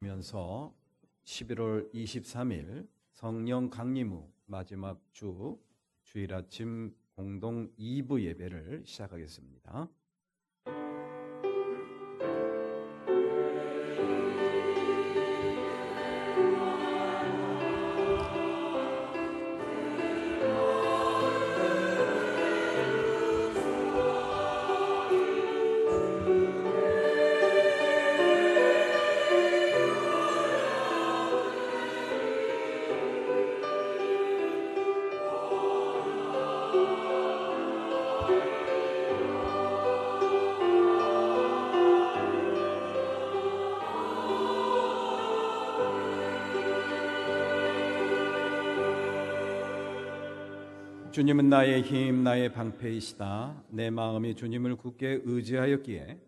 면서 11월 23일 성령 강림후 마지막 주 주일 아침 공동 2부 예배를 시작하겠습니다. 주님은 나의 힘, 나의 방패이시다. 내 마음이 주님을 굳게 의지하였기에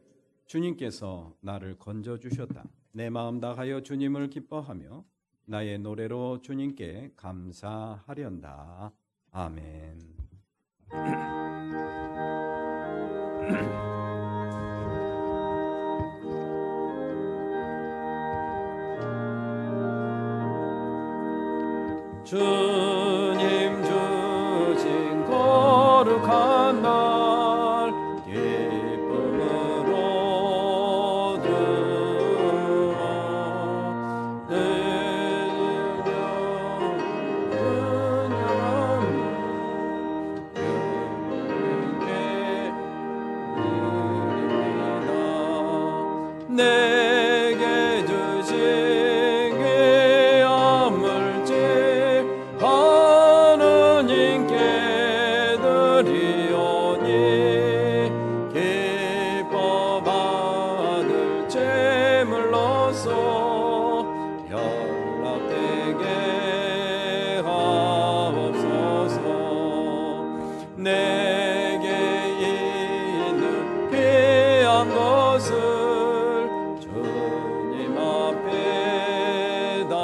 주님께서 나를 건져주셨다. 내 마음 다하여 주님을 기뻐하며 나의 노래로 주님께 감사하련다. 아멘. 주님 주신 거룩한 날 기쁨으로 들어 내게 주신 귀한 물질 하느님께 드리오니 기뻐 받을 제물로서 연락되게 하옵소서. 내게 있는 귀한 것을 주님 앞에 다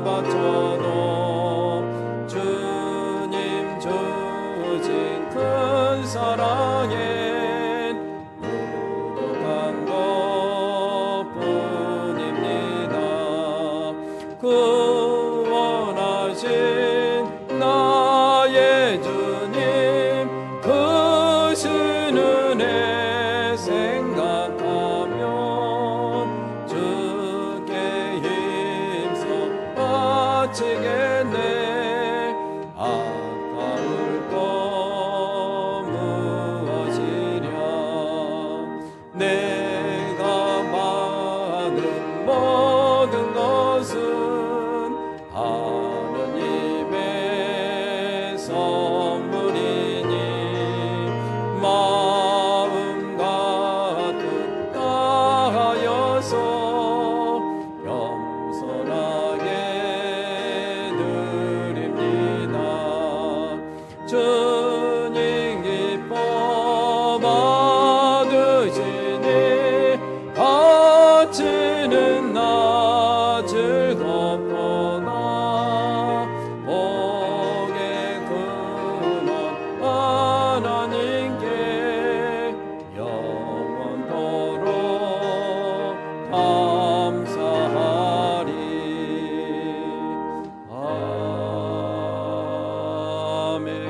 바쳐도 주님 주신 큰 사랑엔 부족한 것뿐입니다. 구원하신 나의 주님 크신 은혜 생각하면 주께 힘써 바치겠네. 아까울 거 무엇이랴. 내가 받은 모든 것은 하느님의 선물이니 마음 가득 다하여서 겸손하게 드립니다. 주님 기뻐 받으시니 바치는 나 즐겁도다. 복의 근원 하나님께 영원토록 감사하리. 아멘.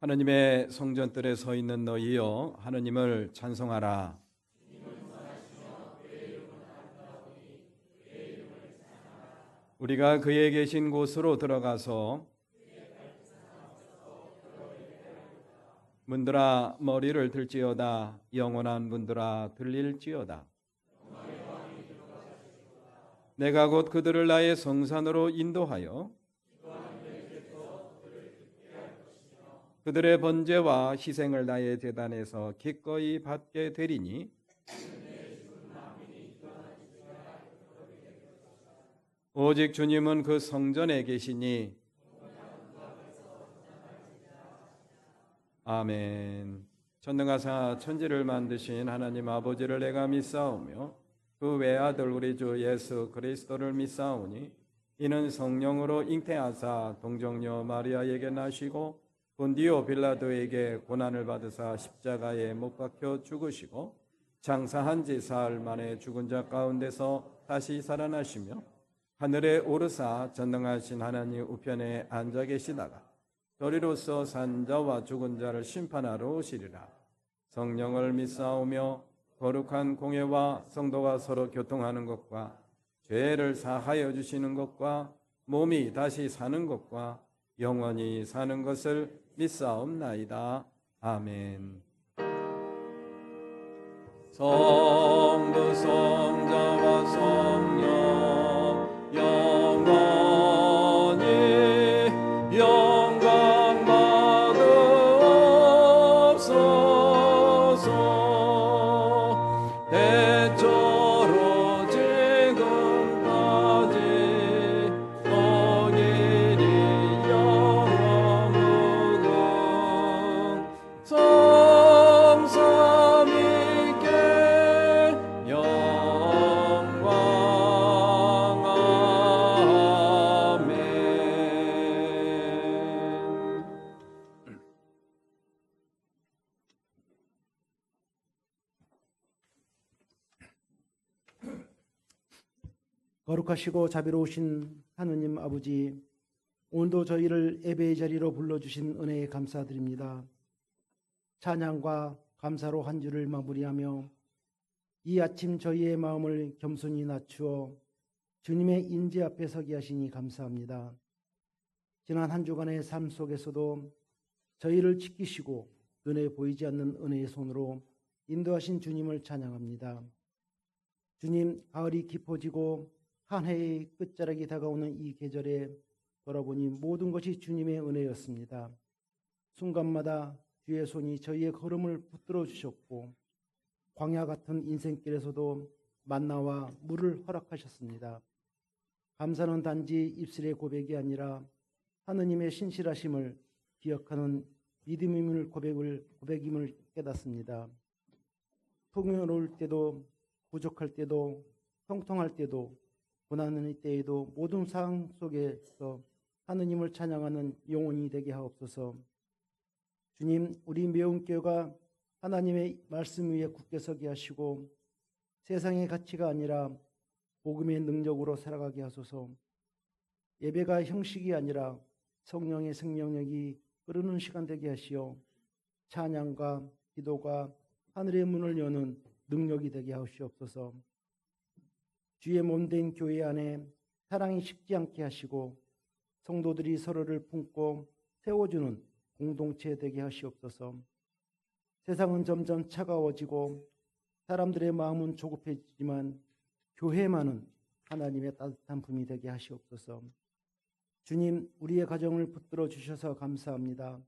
하느님의 성전뜰에 서 있는 너희여 하느님을 찬송하라. 우리가 그의 계신 곳으로 들어가서 문들아 머리를 들지어다. 영원한 문들아 들릴지어다. 내가 곧 그들을 나의 성산으로 인도하여 그들의 번제와 희생을 나의 제단에서 기꺼이 받게 되리니 오직 주님은 그 성전에 계시니. 아멘. 전능하사 천지를 만드신 하나님 아버지를 내가 믿사오며 그 외아들 우리 주 예수 그리스도를 믿사오니 이는 성령으로 잉태하사 동정녀 마리아에게 나시고 본디오 빌라도에게 고난을 받으사 십자가에 못 박혀 죽으시고 장사한 지 사흘 만에 죽은 자 가운데서 다시 살아나시며 하늘에 오르사 전능하신 하나님 우편에 앉아 계시다가 저리로서 산 자와 죽은 자를 심판하러 오시리라. 성령을 믿사오며 거룩한 공예와 성도가 서로 교통하는 것과 죄를 사하여 주시는 것과 몸이 다시 사는 것과 영원히 사는 것을 믿사옵나이다. 아멘. 성부 성자와 성령 영원히 영광 받으옵소서. 대초로 지금까지 너희리 영원무궁 성삼위께 영광. 아멘. 거룩하시고 자비로우신 하느님 아버지, 오늘도 저희를 예배의 자리로 불러주신 은혜에 감사드립니다. 찬양과 감사로 한 주를 마무리하며 이 아침 저희의 마음을 겸손히 낮추어 주님의 인재 앞에 서게 하시니 감사합니다. 지난 한 주간의 삶 속에서도 저희를 지키시고 눈에 보이지 않는 은혜의 손으로 인도하신 주님을 찬양합니다. 주님, 가을이 깊어지고 한 해의 끝자락이 다가오는 이 계절에 돌아보니 모든 것이 주님의 은혜였습니다. 순간마다 주의 손이 저희의 걸음을 붙들어 주셨고 광야 같은 인생길에서도 만나와 물을 허락하셨습니다. 감사는 단지 입술의 고백이 아니라 하느님의 신실하심을 기억하는 믿음임을 고백임을 깨닫습니다. 풍요로울 때도 부족할 때도 형통할 때도 고난의 때에도 모든 상황 속에서 하느님을 찬양하는 영혼이 되게 하옵소서. 주님, 우리 매운교가 하나님의 말씀 위에 굳게 서게 하시고 세상의 가치가 아니라 복음의 능력으로 살아가게 하소서. 예배가 형식이 아니라 성령의 생명력이 흐르는 시간 되게 하시어 찬양과 기도가 하늘의 문을 여는 능력이 되게 하시옵소서. 주의 몸된 교회 안에 사랑이 식지 않게 하시고 성도들이 서로를 품고 세워주는 공동체 되게 하시옵소서. 세상은 점점 차가워지고 사람들의 마음은 조급해지지만 교회만은 하나님의 따뜻한 품이 되게 하시옵소서. 주님, 우리의 가정을 붙들어 주셔서 감사합니다.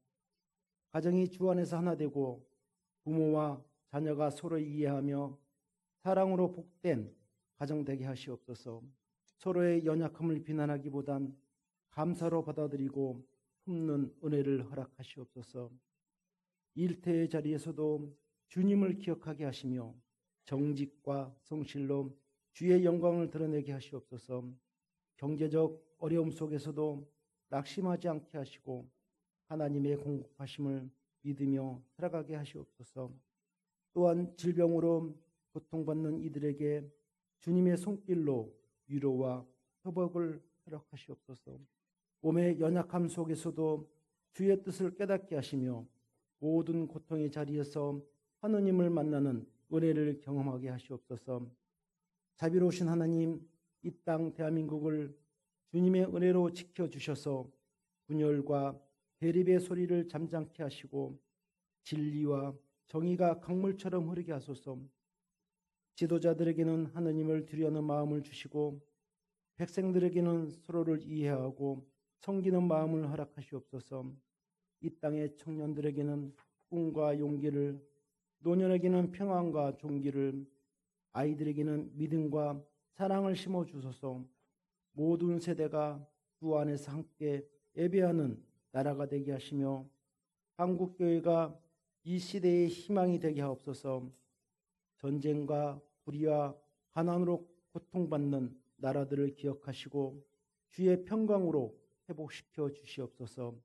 가정이 주 안에서 하나 되고 부모와 자녀가 서로 이해하며 사랑으로 복된 가정 되게 하시옵소서. 서로의 연약함을 비난하기보단 감사로 받아들이고 품는 은혜를 허락하시옵소서. 일태의 자리에서도 주님을 기억하게 하시며 정직과 성실로 주의 영광을 드러내게 하시옵소서. 경제적 어려움 속에서도 낙심하지 않게 하시고 하나님의 공급하심을 믿으며 살아가게 하시옵소서. 또한 질병으로 고통받는 이들에게 주님의 손길로 위로와 회복을 허락하시옵소서. 몸의 연약함 속에서도 주의 뜻을 깨닫게 하시며 모든 고통의 자리에서 하느님을 만나는 은혜를 경험하게 하시옵소서. 자비로우신 하나님, 이 땅 대한민국을 주님의 은혜로 지켜주셔서 분열과 대립의 소리를 잠잠케 하시고 진리와 정의가 강물처럼 흐르게 하소서. 지도자들에게는 하느님을 두려워하는 마음을 주시고 백성들에게는 서로를 이해하고 섬기는 마음을 허락하시옵소서. 이 땅의 청년들에게는 꿈과 용기를, 노년에게는 평안과 존귀를, 아이들에게는 믿음과 사랑을 심어주소서. 모든 세대가 주 안에서 함께 예배하는 나라가 되게 하시며 한국교회가 이 시대의 희망이 되게 하옵소서. 전쟁과 불의와 가난으로 고통받는 나라들을 기억하시고 주의 평강으로 회복시켜 주시옵소서.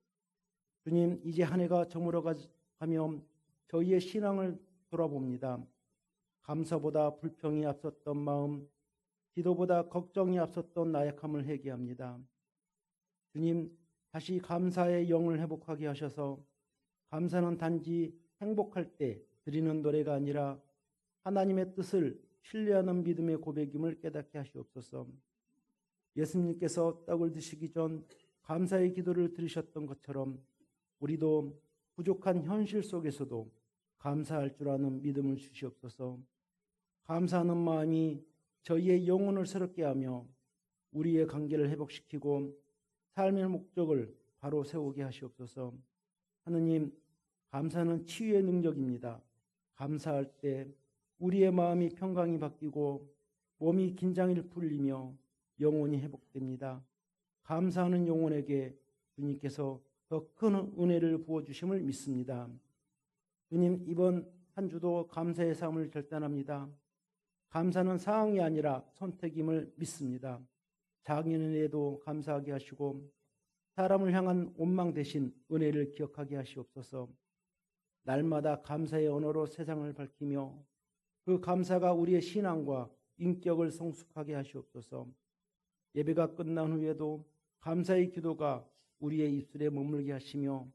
주님, 이제 한 해가 저물어가며 저희의 신앙을 돌아봅니다. 감사보다 불평이 앞섰던 마음, 기도보다 걱정이 앞섰던 나약함을 회개합니다. 주님, 다시 감사의 영을 회복하게 하셔서 감사는 단지 행복할 때 드리는 노래가 아니라 하나님의 뜻을 신뢰하는 믿음의 고백임을 깨닫게 하시옵소서. 예수님께서 떡을 드시기 전 감사의 기도를 들으셨던 것처럼 우리도 부족한 현실 속에서도 감사할 줄 아는 믿음을 주시옵소서. 감사하는 마음이 저희의 영혼을 새롭게 하며 우리의 관계를 회복시키고 삶의 목적을 바로 세우게 하시옵소서. 하느님, 감사는 치유의 능력입니다. 감사할 때 우리의 마음이 평강이 바뀌고 몸이 긴장이 풀리며 영혼이 회복됩니다. 감사하는 영혼에게 주님께서 더 큰 은혜를 부어주심을 믿습니다. 주님, 이번 한 주도 감사의 삶을 결단합니다. 감사는 상황이 아니라 선택임을 믿습니다. 작은 은혜에도 감사하게 하시고 사람을 향한 원망 대신 은혜를 기억하게 하시옵소서. 날마다 감사의 언어로 세상을 밝히며 그 감사가 우리의 신앙과 인격을 성숙하게 하시옵소서. 예배가 끝난 후에도 감사의 기도가 우리의 입술에 머물게 하시며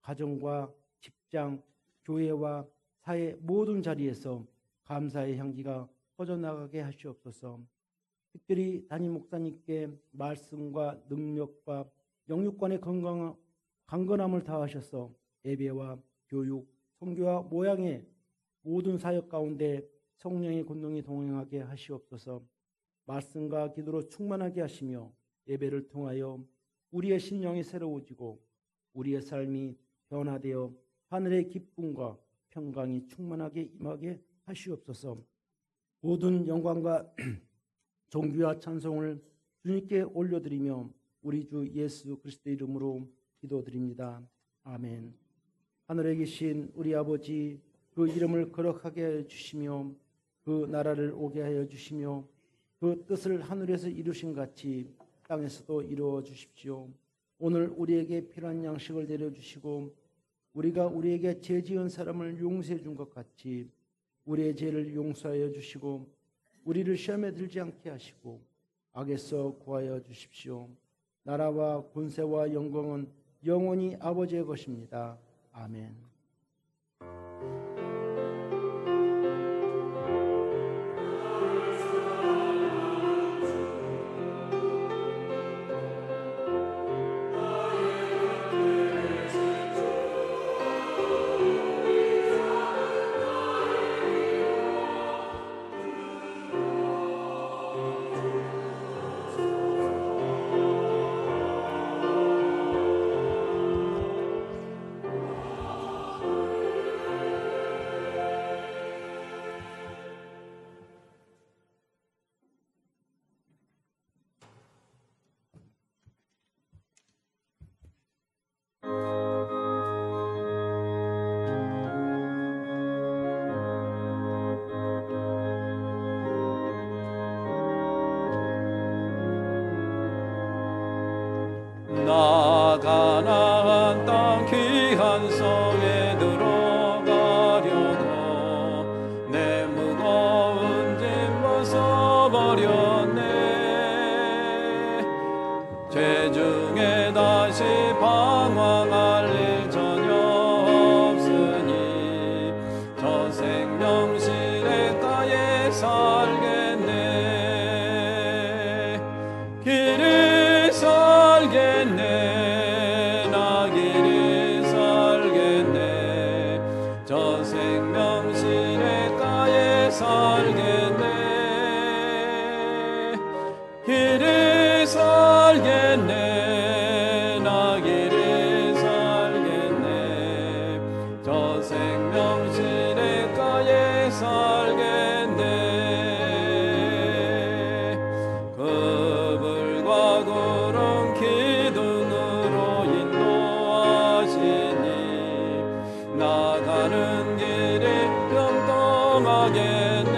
가정과 직장, 교회와 사회 모든 자리에서 감사의 향기가 퍼져나가게 하시옵소서. 특별히 담임 목사님께 말씀과 능력과 영육간의 강건함을 다하셔서 예배와 교육, 선교와 모양의 모든 사역 가운데 성령의 권능이 동행하게 하시옵소서. 말씀과 기도로 충만하게 하시며 예배를 통하여 우리의 심령이 새로워지고 우리의 삶이 변화되어 하늘의 기쁨과 평강이 충만하게 임하게 하시옵소서. 모든 영광과 존귀와 찬송을 주님께 올려드리며 우리 주 예수 그리스도의 이름으로 기도드립니다. 아멘. 하늘에 계신 우리 아버지, 그 이름을 거룩하게 하여 주시며 그 나라를 오게 하여 주시며 그 뜻을 하늘에서 이루신 같이 땅에서도 이루어 주십시오. 오늘 우리에게 필요한 양식을 내려주시고 우리가 우리에게 죄 지은 사람을 용서해 준 것 같이 우리의 죄를 용서하여 주시고 우리를 시험에 들지 않게 하시고 악에서 구하여 주십시오. 나라와 권세와 영광은 영원히 아버지의 것입니다. 아멘. 나 가나안 땅 귀한 성에 들어가려고 내 무거운 짐 벗어버렸네. 죄 중에 다시 방황할 일 전혀 없으니 저 생명 시냇가에 살겠네. 길이 살겠네. 나 길이 살겠네. 저 생명 시냇가에 살겠네. 길이 살겠네. 나 길이 살겠네. 저 생명 시냇가에 살겠네. 그불과 구름 기둥으로 인도하시니 나가는 길이 평통하겠네.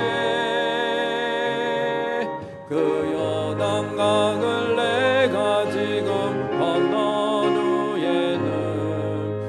그 요단강을 내가 지금 건넌 후에는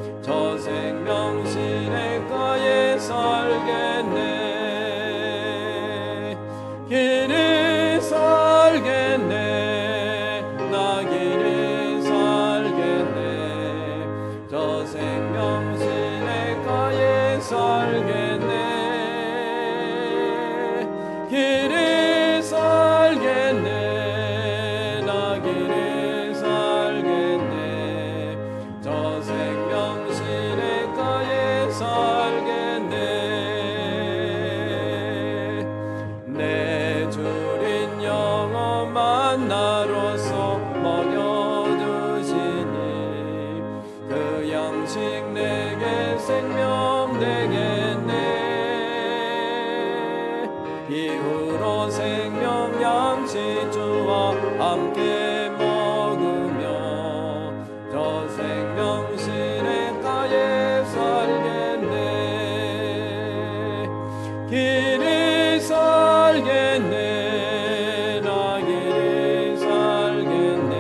이후로 생명 양식 주와 함께 먹으며 저 생명 시냇가에 살겠네. 길이 살겠네. 나 길이 살겠네.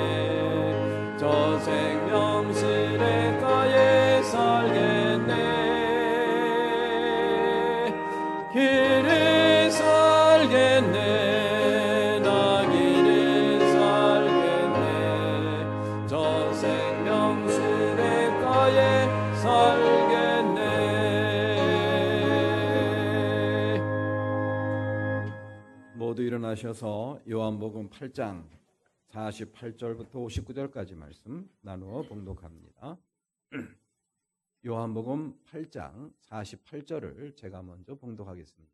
저 생명 시냇가에 살겠네. 길이 살겠네. 나 길이 살겠네. 저 생명 시냇가에 살겠네. 모두 일어나셔서 요한복음 8장 48절부터 59절까지 말씀 나누어 봉독합니다. 요한복음 8장 48절을 제가 먼저 봉독하겠습니다.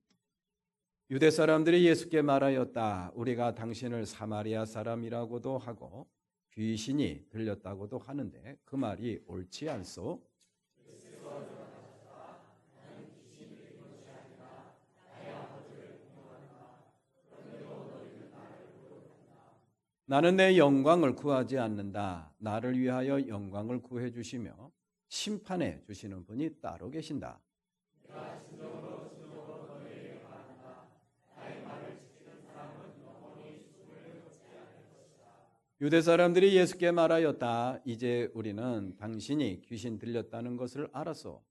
유대 사람들이 예수께 말하였다. 우리가 당신을 사마리아 사람이라고도 하고 귀신이 들렸다고도 하는데 그 말이 옳지 않소? 나는 내 영광을 구하지 않는다. 나를 위하여 영광을 구해 주시며 심판해 주시는 분이 따로 계신다. 유대 사람들이 예수께 말하였다. 이제 우리는 당신이 귀신 들렸다는 것을 알았소.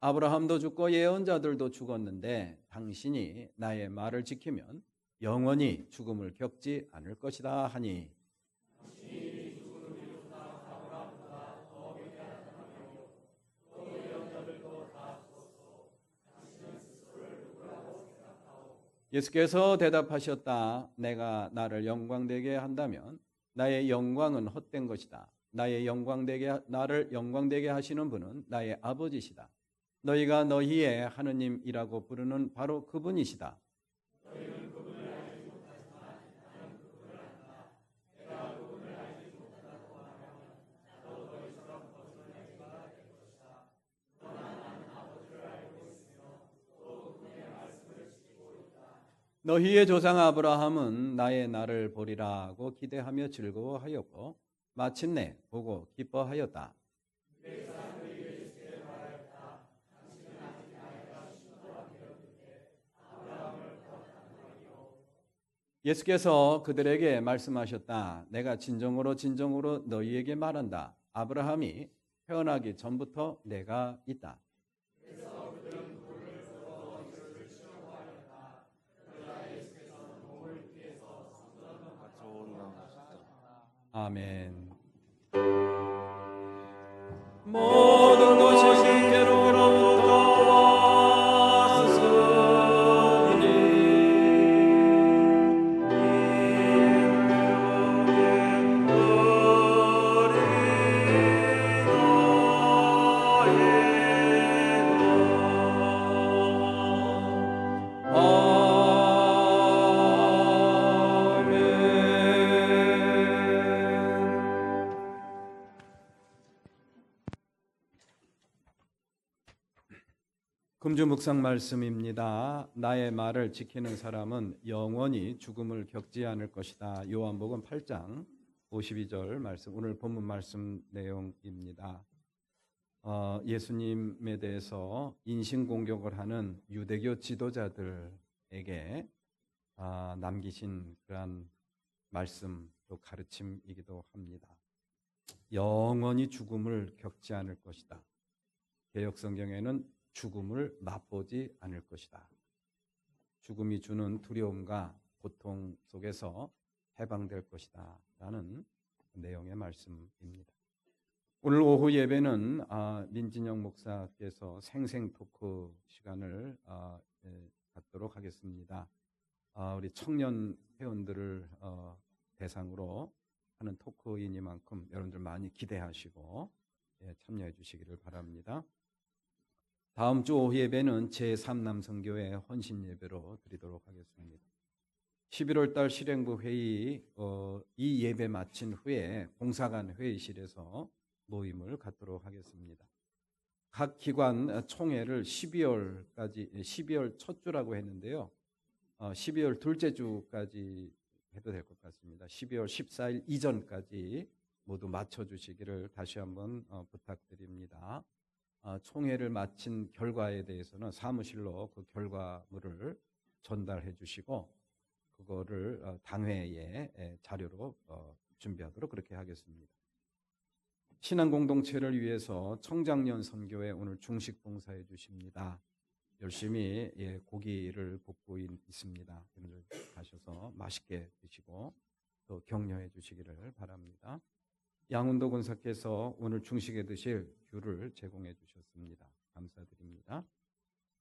아브라함도 죽고 예언자들도 죽었는데 당신이 나의 말을 지키면 영원히 죽음을 겪지 않을 것이다 하니 예수께서 대답하셨다. 내가 나를 영광되게 한다면 나의 영광은 헛된 것이다. 나를 영광되게 하시는 분은 나의 아버지시다. 너희가 너희의 하느님이라고 부르는 바로 그분이시다. 너희의 조상 아브라함은 나의 날을 보리라고 기대하며 즐거워하였고 마침내 보고 기뻐하였다. 예수께서 그들에게 말씀하셨다. 내가 진정으로 너희에게 말한다. 아브라함이 태어나기 전부터 내가 있다. 아멘. 모든 것이 주께로부터 왔으니 금주 묵상 말씀입니다. 나의 말을 지키는 사람은 영원히 죽음을 겪지 않을 것이다. 요한복음 8장 52절 말씀, 오늘 본문 말씀 내용입니다. 예수님에 대해서 인신공격을 하는 유대교 지도자들에게 남기신 그러한 말씀 또 가르침이기도 합니다. 영원히 죽음을 겪지 않을 것이다. 개역성경에는 죽음을 맛보지 않을 것이다. 죽음이 주는 두려움과 고통 속에서 해방될 것이다 라는 내용의 말씀입니다. 오늘 오후 예배는 민진영 목사께서 생생 토크 시간을 갖도록 하겠습니다. 우리 청년 회원들을 대상으로 하는 토크이니만큼 여러분들 많이 기대하시고 참여해 주시기를 바랍니다. 다음 주 오후 예배는 제3남성교회 헌신 예배로 드리도록 하겠습니다. 11월 달 실행부 회의 이 예배 마친 후에 봉사관 회의실에서 모임을 갖도록 하겠습니다. 각 기관 총회를 12월 첫 주라고 했는데요. 12월 둘째 주까지 해도 될 것 같습니다. 12월 14일 이전까지 모두 맞춰주시기를 다시 한번 부탁드립니다. 총회를 마친 결과에 대해서는 사무실로 그 결과물을 전달해 주시고 그거를 당회에 자료로 준비하도록 그렇게 하겠습니다. 신앙 공동체를 위해서 청장년 선교회 오늘 중식 봉사해 주십니다. 열심히 고기를 볶고 있습니다. 여러분들 가셔서 맛있게 드시고 또 격려해 주시기를 바랍니다. 양운도 권사께서 오늘 중식에 드실 귤을 제공해 주셨습니다. 감사드립니다.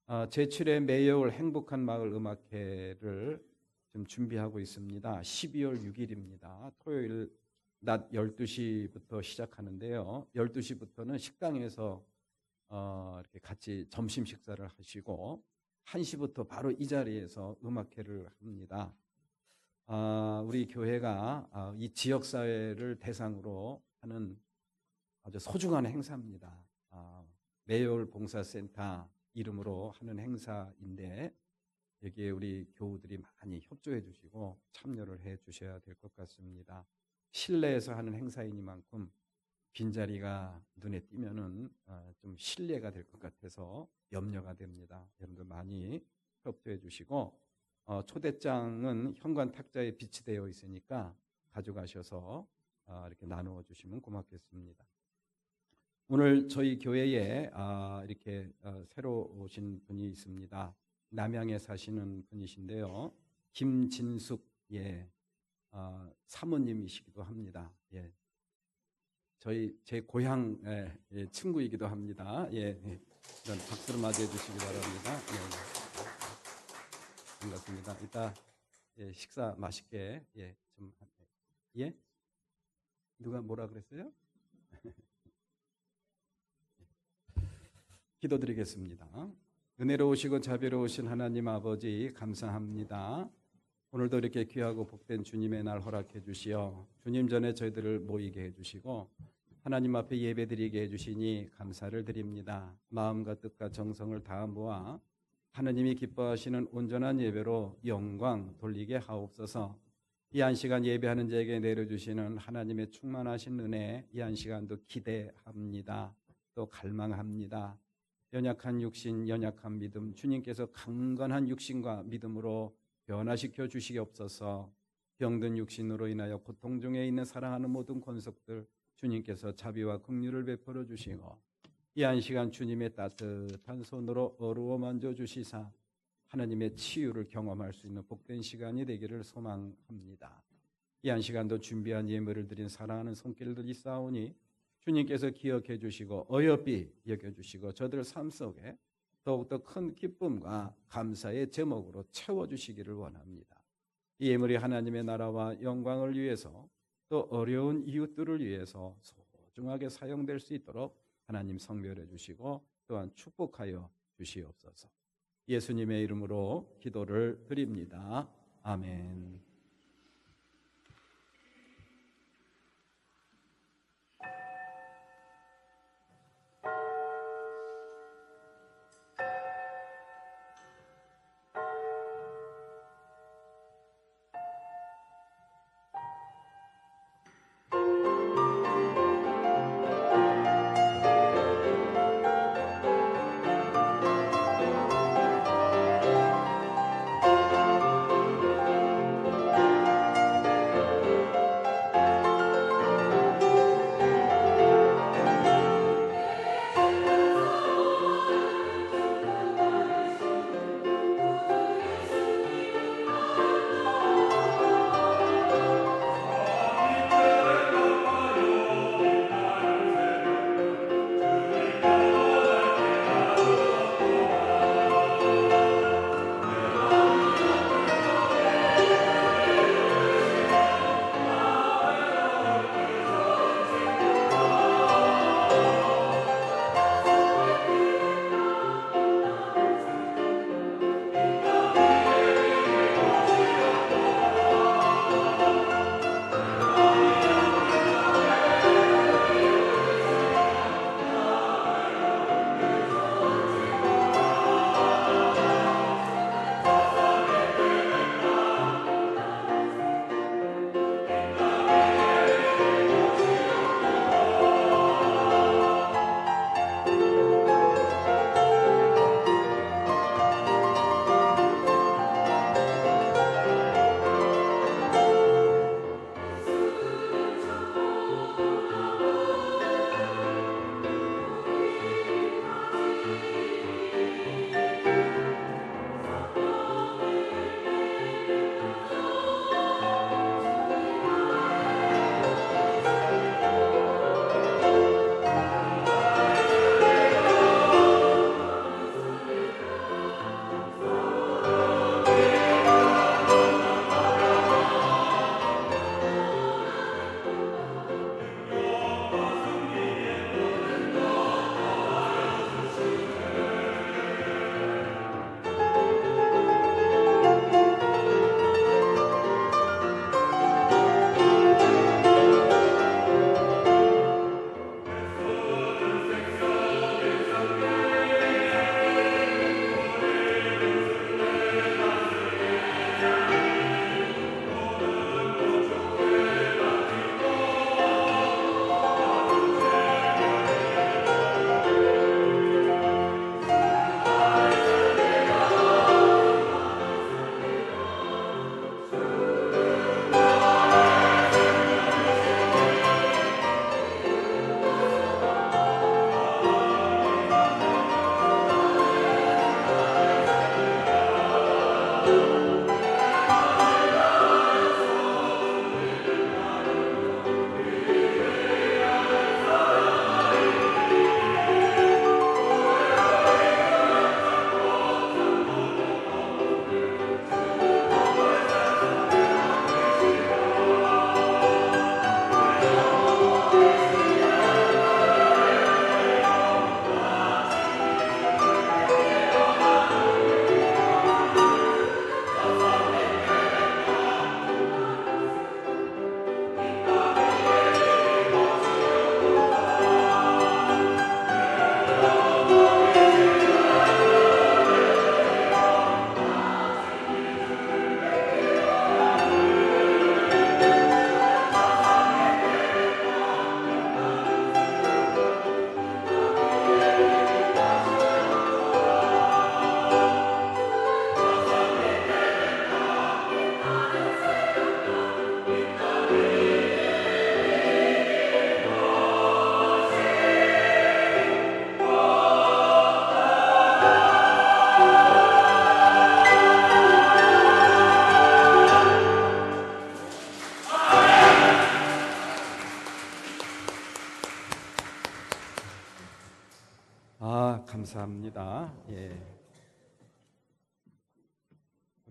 제7회 매여울 행복한 마을 음악회를 좀 준비하고 있습니다. 12월 6일입니다. 토요일 낮 12시부터 시작하는데요. 12시부터는 식당에서 이렇게 같이 점심 식사를 하시고 1시부터 바로 이 자리에서 음악회를 합니다. 우리 교회가 이 지역사회를 대상으로 하는 아주 소중한 행사입니다. 매여울 봉사센터 이름으로 하는 행사인데 여기에 우리 교우들이 많이 협조해 주시고 참여를 해 주셔야 될 것 같습니다. 실내에서 하는 행사이니만큼 빈자리가 눈에 띄면은 좀 실례가 될 것 같아서 염려가 됩니다. 여러분들 많이 협조해 주시고 초대장은 현관 탁자에 비치되어 있으니까 가져가셔서 이렇게 나누어 주시면 고맙겠습니다. 오늘 저희 교회에 이렇게 새로 오신 분이 있습니다. 남양에 사시는 분이신데요. 김진숙 사모님이시기도 합니다. 제 고향 친구이기도 합니다. 일단 박수로 맞이해 주시기 바랍니다. 반갑습니다. 이따 식사 맛있게 누가 뭐라 그랬어요? 기도드리겠습니다. 은혜로우시고 자비로우신 하나님 아버지 감사합니다. 오늘도 이렇게 귀하고 복된 주님의 날 허락해 주시어 주님 전에 저희들을 모이게 해주시고 하나님 앞에 예배드리게 해주시니 감사를 드립니다. 마음과 뜻과 정성을 다하 모아 하나님이 기뻐하시는 온전한 예배로 영광 돌리게 하옵소서. 이 한 시간 예배하는 자에게 내려주시는 하나님의 충만하신 은혜 이 한 시간도 기대합니다. 또 갈망합니다. 연약한 육신, 연약한 믿음 주님께서 강건한 육신과 믿음으로 변화시켜 주시옵소서. 병든 육신으로 인하여 고통 중에 있는 사랑하는 모든 권속들 주님께서 자비와 긍휼을 베풀어 주시고 이 한 시간 주님의 따뜻한 손으로 어루어 만져 주시사 하나님의 치유를 경험할 수 있는 복된 시간이 되기를 소망합니다. 이 한 시간도 준비한 예물을 드린 사랑하는 손길들이 있사오니 주님께서 기억해 주시고 어여삐 여겨주시고 저들 삶 속에 더욱더 큰 기쁨과 감사의 제목으로 채워주시기를 원합니다. 이 예물이 하나님의 나라와 영광을 위해서 또 어려운 이웃들을 위해서 소중하게 사용될 수 있도록 하나님 성별해 주시고 또한 축복하여 주시옵소서. 예수님의 이름으로 기도를 드립니다. 아멘.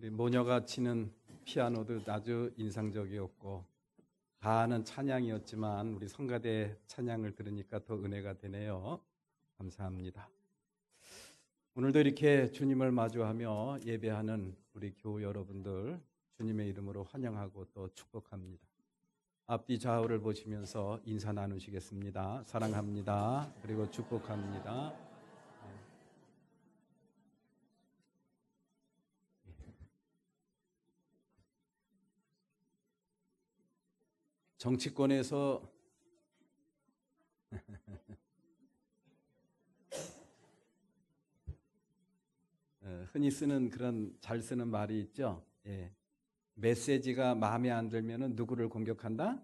우리 모녀가 치는 피아노도 아주 인상적이었고 다 아는 찬양이었지만 우리 성가대 찬양을 들으니까 더 은혜가 되네요. 감사합니다. 오늘도 이렇게 주님을 마주하며 예배하는 우리 교우 여러분들 주님의 이름으로 환영하고 또 축복합니다. 앞뒤 좌우를 보시면서 인사 나누시겠습니다. 사랑합니다. 그리고 축복합니다. 정치권에서 흔히 쓰는 그런 잘 쓰는 말이 있죠. 예. 메시지가 마음에 안 들면은 누구를 공격한다?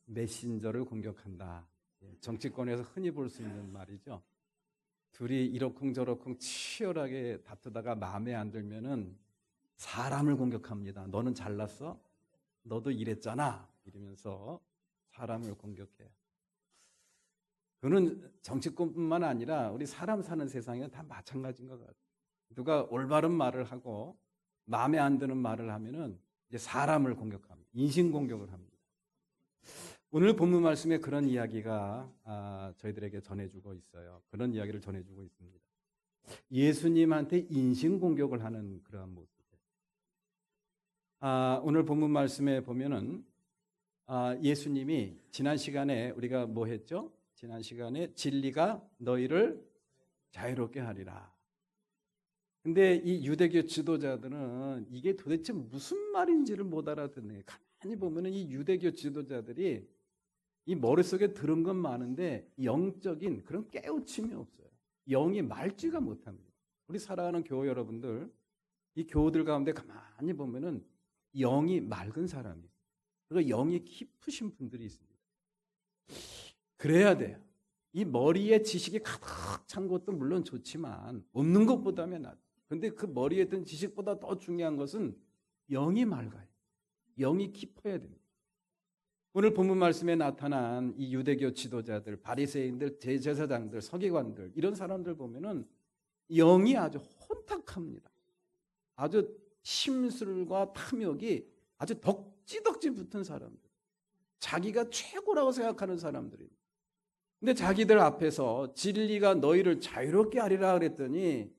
메신저를 공격한다. 예. 정치권에서 흔히 볼 수 있는 말이죠. 둘이 이러쿵저러쿵 치열하게 다투다가 마음에 안 들면은 사람을 공격합니다. 너는 잘났어? 너도 이랬잖아. 이러면서 사람을 공격해요. 그는 정치권뿐만 아니라 우리 사람 사는 세상에 다 마찬가지인 것 같아요. 누가 올바른 말을 하고 마음에 안 드는 말을 하면은 이제 사람을 공격합니다. 인신공격을 합니다. 오늘 본문 말씀에 그런 이야기가 저희들에게 전해주고 있어요. 그런 이야기를 전해주고 있습니다. 예수님한테 인신공격을 하는 그러한 모습이에요. 오늘 본문 말씀에 보면은 예수님이 지난 시간에 우리가 뭐 했죠? 지난 시간에 진리가 너희를 자유롭게 하리라. 근데 이 유대교 지도자들은 이게 도대체 무슨 말인지를 못 알아듣네. 가만히 보면은 이 유대교 지도자들이 이 머릿속에 들은 건 많은데 영적인 그런 깨우침이 없어요. 영이 맑지가 못합니다. 우리 사랑하는 교우 여러분들, 이 교우들 가운데 가만히 보면은 영이 맑은 사람이, 그리고 영이 깊으신 분들이 있습니다. 그래야 돼요. 이 머리에 지식이 가득 찬 것도 물론 좋지만 없는 것보다는 낫죠. 근데 그 머리에 든 지식보다 더 중요한 것은 영이 맑아요. 영이 깊어야 됩니다. 오늘 본문 말씀에 나타난 이 유대교 지도자들, 바리새인들, 대제사장들, 서기관들 이런 사람들 보면은 영이 아주 혼탁합니다. 아주 심술과 탐욕이 아주 덕지덕지 붙은 사람들, 자기가 최고라고 생각하는 사람들입니다. 근데 자기들 앞에서 진리가 너희를 자유롭게 하리라 그랬더니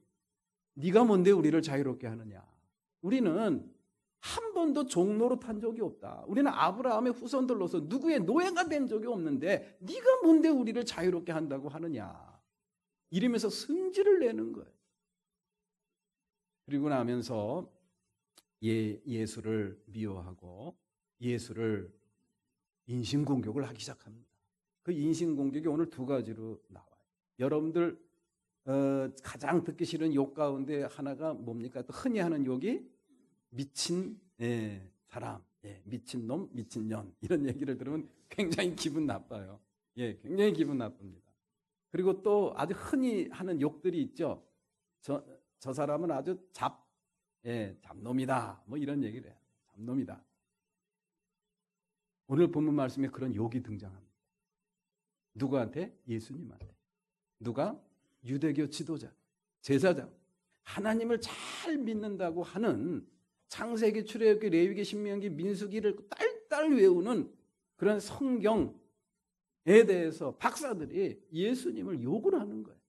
네가 뭔데 우리를 자유롭게 하느냐. 우리는 한 번도 종로로 탄 적이 없다. 우리는 아브라함의 후손들로서 누구의 노예가 된 적이 없는데 네가 뭔데 우리를 자유롭게 한다고 하느냐. 이러면서 승질을 내는 거예요. 그리고 나면서 예수를 미워하고 예수를 인신공격을 하기 시작합니다. 그 인신공격이 오늘 두 가지로 나와요. 여러분들 가장 듣기 싫은 욕 가운데 하나가 뭡니까? 또 흔히 하는 욕이 미친 사람, 미친 놈, 미친 년 이런 얘기를 들으면 굉장히 기분 나빠요. 굉장히 기분 나쁩니다. 그리고 또 아주 흔히 하는 욕들이 있죠. 저 사람은 아주 잡놈이다. 뭐 이런 얘기를 해요. 잡놈이다. 오늘 본문 말씀에 그런 욕이 등장합니다. 누구한테? 예수님한테. 누가? 유대교 지도자, 제사장, 하나님을 잘 믿는다고 하는 창세기, 출애굽기, 레위기, 신명기, 민수기를 딸딸 외우는 그런 성경에 대해서 박사들이 예수님을 욕을 하는 거예요.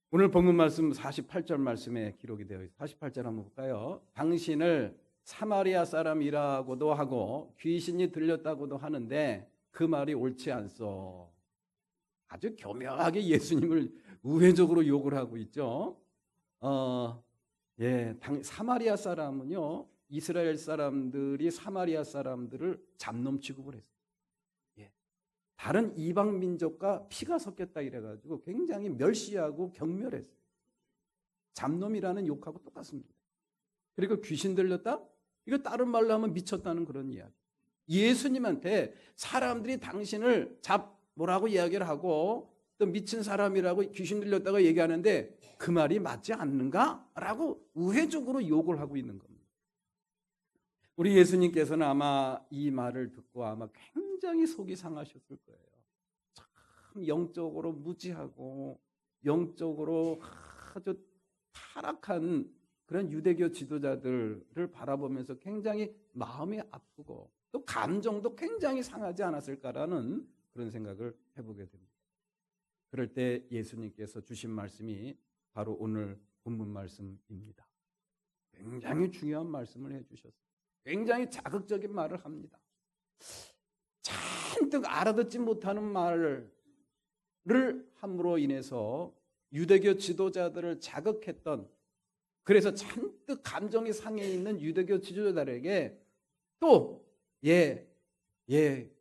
오늘 본문 말씀 48절 말씀에 기록이 되어 있어요. 48절 한번 볼까요? 당신을 사마리아 사람이라고도 하고 귀신이 들렸다고도 하는데 그 말이 옳지 않소. 아주 교묘하게 예수님을 우회적으로 욕을 하고 있죠. 사마리아 사람은요, 이스라엘 사람들이 사마리아 사람들을 잡놈 취급을 했어요. 다른 이방 민족과 피가 섞였다 이래가지고 굉장히 멸시하고 경멸했어요. 잡놈이라는 욕하고 똑같습니다. 그리고 귀신 들렸다? 이거 다른 말로 하면 미쳤다는 그런 이야기. 예수님한테 사람들이 당신을 뭐라고 이야기를 하고 또 미친 사람이라고 귀신 들렸다고 얘기하는데 그 말이 맞지 않는가? 라고 우회적으로 욕을 하고 있는 겁니다. 우리 예수님께서는 아마 이 말을 듣고 아마 굉장히 속이 상하셨을 거예요. 참 영적으로 무지하고 영적으로 아주 타락한 그런 유대교 지도자들을 바라보면서 굉장히 마음이 아프고 또 감정도 굉장히 상하지 않았을까라는 그런 생각을 해보게 됩니다. 그럴 때 예수님께서 주신 말씀이 바로 오늘 본문 말씀입니다. 굉장히 중요한 말씀을 해주셨어요. 굉장히 자극적인 말을 합니다. 잔뜩 알아듣지 못하는 말을 함으로 인해서 유대교 지도자들을 자극했던, 그래서 잔뜩 감정이 상해 있는 유대교 지도자들에게 또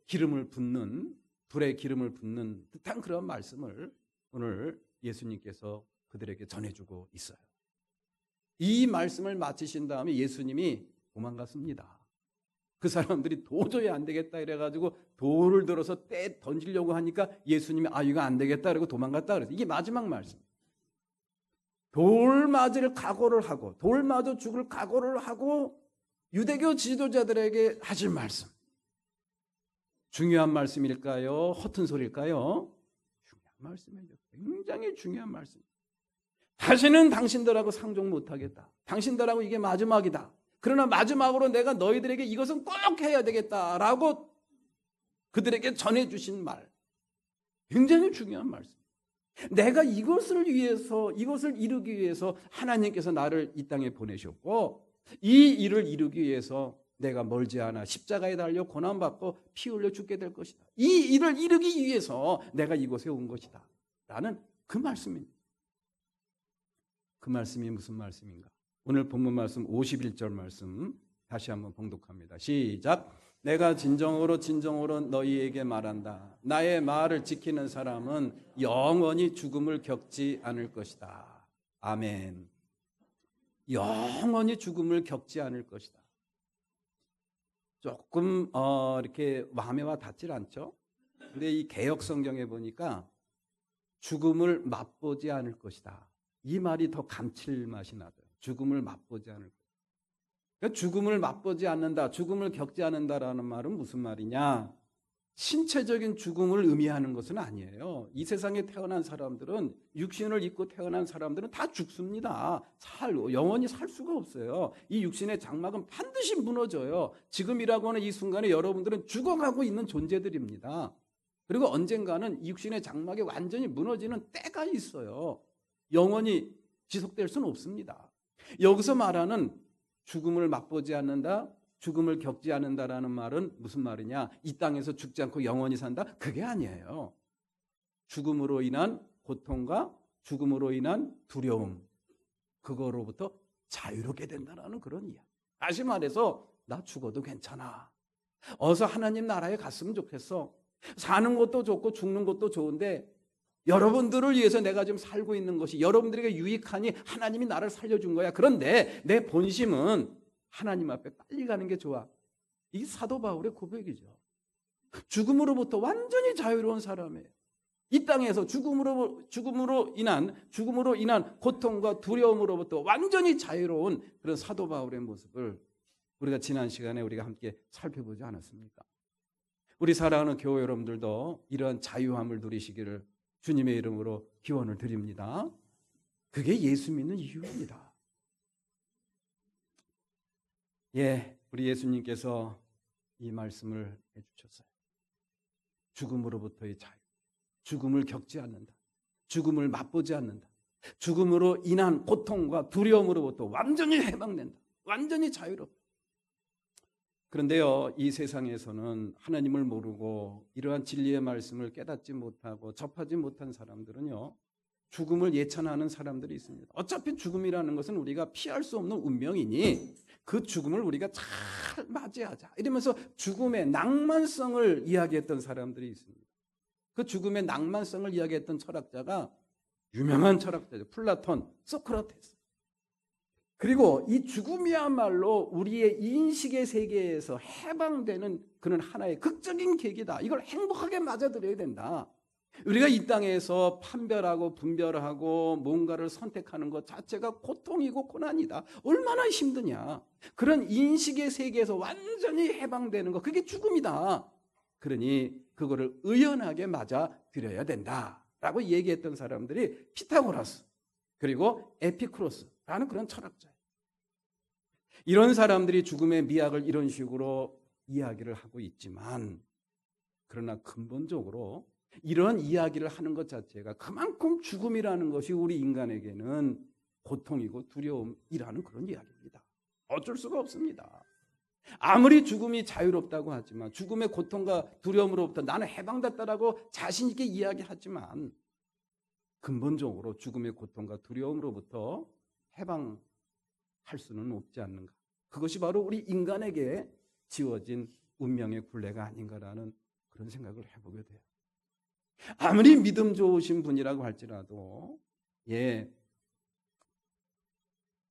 기름을 붓는, 불에 기름을 붓는 듯한 그런 말씀을 오늘 예수님께서 그들에게 전해주고 있어요. 이 말씀을 마치신 다음에 예수님이 도망갔습니다. 그 사람들이 도저히 안 되겠다 이래가지고 돌을 들어서 떼 던지려고 하니까 예수님이 이거 안 되겠다 이러고 도망갔다 그랬어요. 이게 마지막 말씀. 돌 맞을 각오를 하고 돌 맞아 죽을 각오를 하고 유대교 지도자들에게 하실 말씀. 중요한 말씀일까요? 허튼 소리일까요? 중요한 말씀이죠. 굉장히 중요한 말씀. 다시는 당신들하고 상종 못하겠다. 당신들하고 이게 마지막이다. 그러나 마지막으로 내가 너희들에게 이것은 꼭 해야 되겠다라고 그들에게 전해주신 말. 굉장히 중요한 말씀. 내가 이것을 이루기 위해서 하나님께서 나를 이 땅에 보내셨고 이 일을 이루기 위해서 내가 멀지 않아 십자가에 달려 고난받고 피 흘려 죽게 될 것이다. 이 일을 이루기 위해서 내가 이곳에 온 것이다. 라는 그 말씀입니다. 그 말씀이 무슨 말씀인가? 오늘 본문 말씀 51절 말씀 다시 한번 봉독합니다. 시작. 내가 진정으로 너희에게 말한다. 나의 말을 지키는 사람은 영원히 죽음을 겪지 않을 것이다. 아멘. 영원히 죽음을 겪지 않을 것이다. 조금 이렇게 마음에 와 닿질 않죠? 근데 이 개역 성경에 보니까 죽음을 맛보지 않을 것이다. 이 말이 더 감칠맛이 나더라고요. 죽음을 맛보지 않을 것이다. 그러니까 죽음을 맛보지 않는다, 죽음을 겪지 않는다라는 말은 무슨 말이냐? 신체적인 죽음을 의미하는 것은 아니에요. 이 세상에 태어난 사람들은, 육신을 입고 태어난 사람들은 다 죽습니다. 영원히 살 수가 없어요. 이 육신의 장막은 반드시 무너져요. 지금이라고 하는 이 순간에 여러분들은 죽어가고 있는 존재들입니다. 그리고 언젠가는 이 육신의 장막이 완전히 무너지는 때가 있어요. 영원히 지속될 수는 없습니다. 여기서 말하는 죽음을 맛보지 않는다, 죽음을 겪지 않는다라는 말은 무슨 말이냐? 이 땅에서 죽지 않고 영원히 산다? 그게 아니에요. 죽음으로 인한 고통과 죽음으로 인한 두려움, 그거로부터 자유롭게 된다는 그런 이야기. 다시 말해서 나 죽어도 괜찮아. 어서 하나님 나라에 갔으면 좋겠어. 사는 것도 좋고 죽는 것도 좋은데 여러분들을 위해서 내가 지금 살고 있는 것이 여러분들에게 유익하니 하나님이 나를 살려준 거야. 그런데 내 본심은 하나님 앞에 빨리 가는 게 좋아. 이게 사도 바울의 고백이죠. 죽음으로부터 완전히 자유로운 사람이에요. 이 땅에서 죽음으로 인한 고통과 두려움으로부터 완전히 자유로운 그런 사도 바울의 모습을 우리가 지난 시간에 우리가 함께 살펴보지 않았습니까? 우리 사랑하는 교회 여러분들도 이러한 자유함을 누리시기를 주님의 이름으로 기원을 드립니다. 그게 예수 믿는 이유입니다. 우리 예수님께서 이 말씀을 해주셨어요. 죽음으로부터의 자유, 죽음을 겪지 않는다, 죽음을 맛보지 않는다, 죽음으로 인한 고통과 두려움으로부터 완전히 해방된다, 완전히 자유롭다. 그런데요, 이 세상에서는 하나님을 모르고 이러한 진리의 말씀을 깨닫지 못하고 접하지 못한 사람들은요, 죽음을 예찬하는 사람들이 있습니다. 어차피 죽음이라는 것은 우리가 피할 수 없는 운명이니 그 죽음을 우리가 잘 맞이하자, 이러면서 죽음의 낭만성을 이야기했던 사람들이 있습니다. 그 죽음의 낭만성을 이야기했던 철학자가 유명한 철학자죠. 플라톤, 소크라테스. 그리고 이 죽음이야말로 우리의 인식의 세계에서 해방되는 그런 하나의 극적인 계기다. 이걸 행복하게 맞아들여야 된다. 우리가 이 땅에서 판별하고 분별하고 뭔가를 선택하는 것 자체가 고통이고 고난이다. 얼마나 힘드냐. 그런 인식의 세계에서 완전히 해방되는 것, 그게 죽음이다. 그러니 그거를 의연하게 맞아들여야 된다라고 얘기했던 사람들이 피타고라스 그리고 에피쿠로스라는 그런 철학자예요. 이런 사람들이 죽음의 미학을 이런 식으로 이야기를 하고 있지만, 그러나 근본적으로 이런 이야기를 하는 것 자체가 그만큼 죽음이라는 것이 우리 인간에게는 고통이고 두려움이라는 그런 이야기입니다. 어쩔 수가 없습니다. 아무리 죽음이 자유롭다고 하지만, 죽음의 고통과 두려움으로부터 나는 해방됐다라고 자신 있게 이야기하지만, 근본적으로 죽음의 고통과 두려움으로부터 해방할 수는 없지 않는가. 그것이 바로 우리 인간에게 지어진 운명의 굴레가 아닌가라는 그런 생각을 해보게 돼요. 아무리 믿음 좋으신 분이라고 할지라도,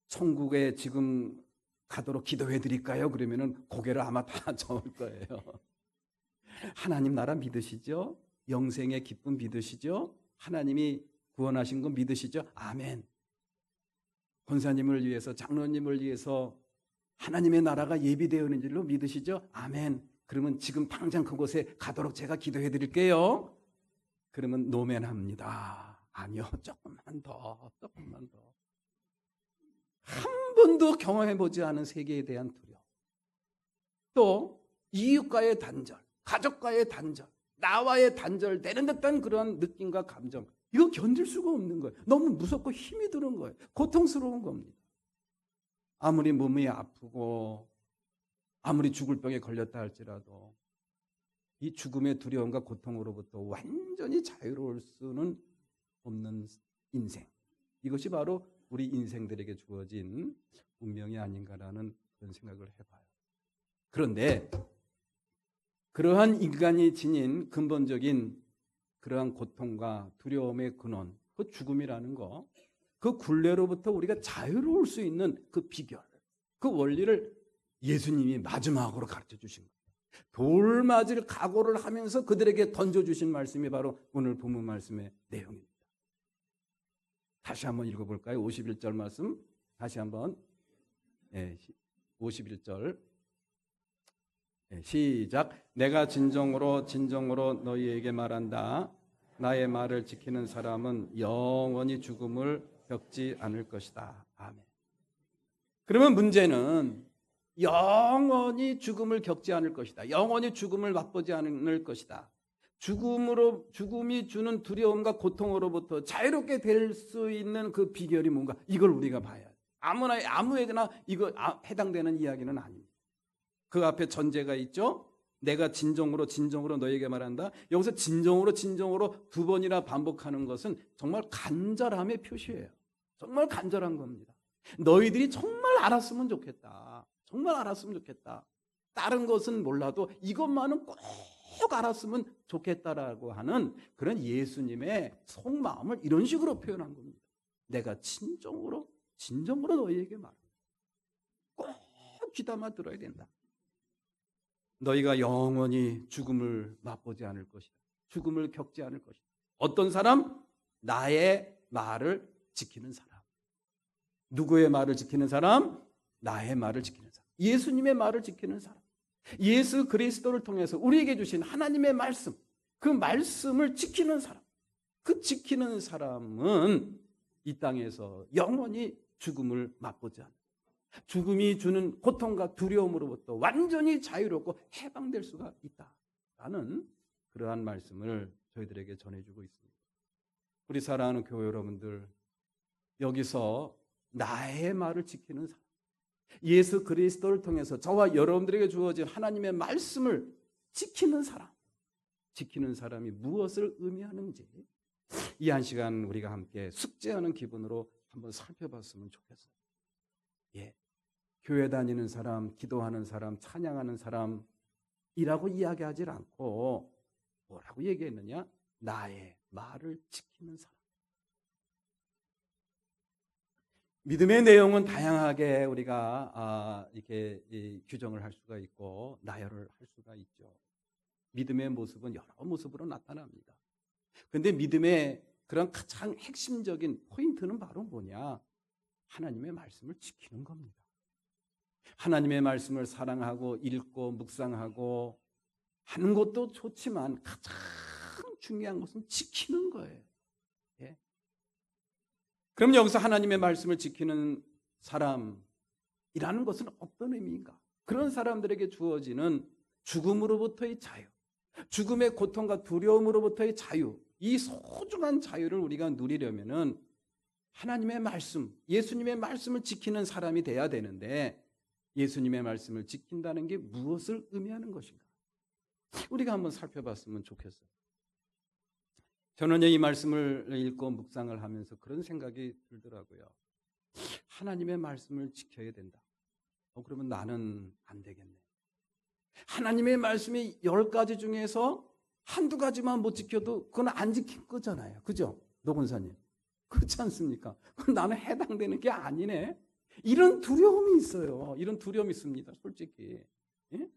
천국에 지금 가도록 기도해 드릴까요? 그러면은 고개를 아마 다 저을 거예요. 하나님 나라 믿으시죠? 영생의 기쁨 믿으시죠? 하나님이 구원하신 거 믿으시죠? 아멘. 권사님을 위해서, 장로님을 위해서 하나님의 나라가 예비되어 있는 줄로 믿으시죠? 아멘. 그러면 지금 당장 그곳에 가도록 제가 기도해 드릴게요. 그러면 노멘합니다. 아니요, 조금만 더. 한 번도 경험해보지 않은 세계에 대한 두려움, 또 이웃과의 단절, 가족과의 단절, 나와의 단절되는 듯한 그런 느낌과 감정, 이거 견딜 수가 없는 거예요. 너무 무섭고 힘이 드는 거예요. 고통스러운 겁니다. 아무리 몸이 아프고 아무리 죽을 병에 걸렸다 할지라도 이 죽음의 두려움과 고통으로부터 완전히 자유로울 수는 없는 인생, 이것이 바로 우리 인생들에게 주어진 운명이 아닌가라는 그런 생각을 해봐요. 그런데 그러한 인간이 지닌 근본적인 그러한 고통과 두려움의 근원, 그 죽음이라는 거, 그 굴레로부터 우리가 자유로울 수 있는 그 비결, 그 원리를 예수님이 마지막으로 가르쳐 주신 거예요. 돌맞을 각오를 하면서 그들에게 던져주신 말씀이 바로 오늘 본문 말씀의 내용입니다. 다시 한번 읽어볼까요? 51절 말씀 다시 한번. 51절 시작. 내가 진정으로 너희에게 말한다. 나의 말을 지키는 사람은 영원히 죽음을 겪지 않을 것이다. 아멘. 그러면 문제는 영원히 죽음을 겪지 않을 것이다. 영원히 죽음을 맛보지 않을 것이다. 죽음이 주는 두려움과 고통으로부터 자유롭게 될 수 있는 그 비결이 뭔가, 이걸 우리가 봐야 돼. 아무에게나 이거 해당되는 이야기는 아닙니다. 그 앞에 전제가 있죠. 내가 진정으로 너에게 말한다. 여기서 진정으로 두 번이나 반복하는 것은 정말 간절함의 표시예요. 정말 간절한 겁니다. 너희들이 정말 알았으면 좋겠다. 정말 알았으면 좋겠다. 다른 것은 몰라도 이것만은 꼭 알았으면 좋겠다라고 하는 그런 예수님의 속마음을 이런 식으로 표현한 겁니다. 내가 진정으로 너희에게 말한다. 꼭 귀담아 들어야 된다. 너희가 영원히 죽음을 맛보지 않을 것이다. 죽음을 겪지 않을 것이다. 어떤 사람? 나의 말을 지키는 사람. 누구의 말을 지키는 사람? 나의 말을 지키는 사람. 예수님의 말을 지키는 사람. 예수 그리스도를 통해서 우리에게 주신 하나님의 말씀, 그 말씀을 지키는 사람. 그 지키는 사람은 이 땅에서 영원히 죽음을 맛보지 않는다. 죽음이 주는 고통과 두려움으로부터 완전히 자유롭고 해방될 수가 있다라는 그러한 말씀을 저희들에게 전해주고 있습니다. 우리 사랑하는 교회 여러분들, 여기서 나의 말을 지키는 사람, 예수 그리스도를 통해서 저와 여러분들에게 주어진 하나님의 말씀을 지키는 사람이 무엇을 의미하는지 이 한 시간 우리가 함께 숙제하는 기분으로 한번 살펴봤으면 좋겠어요. 교회 다니는 사람, 기도하는 사람, 찬양하는 사람이라고 이야기하지 않고 뭐라고 얘기했느냐? 나의 말을 지키는 사람. 믿음의 내용은 다양하게 우리가 이렇게 규정을 할 수가 있고 나열을 할 수가 있죠. 믿음의 모습은 여러 모습으로 나타납니다. 그런데 믿음의 그런 가장 핵심적인 포인트는 바로 뭐냐? 하나님의 말씀을 지키는 겁니다. 하나님의 말씀을 사랑하고 읽고 묵상하고 하는 것도 좋지만 가장 중요한 것은 지키는 거예요. 그럼 여기서 하나님의 말씀을 지키는 사람, 이라는 것은 어떤 의미인가? 그런 사람들에게 주어지는 죽음으로부터의 자유, 죽음의 고통과 두려움으로부터의 자유, 이 소중한 자유를 우리가 누리려면은 하나님의 말씀, 예수님의 말씀을 지키는 사람이 돼야 되는데, 예수님의 말씀을 지킨다는 게 무엇을 의미하는 것인가? 우리가 한번 살펴봤으면 좋겠어요. 저는 이 말씀을 읽고 묵상을 하면서 그런 생각이 들더라고요. 하나님의 말씀을 지켜야 된다. 그러면 나는 안 되겠네. 하나님의 말씀이 10가지 중에서 한두 가지만 못 지켜도 그건 안 지킨 거잖아요. 그죠? 노건사님. 그렇지 않습니까? 그럼 나는 해당되는 게 아니네. 이런 두려움이 있어요. 이런 두려움이 있습니다. 솔직히. 예?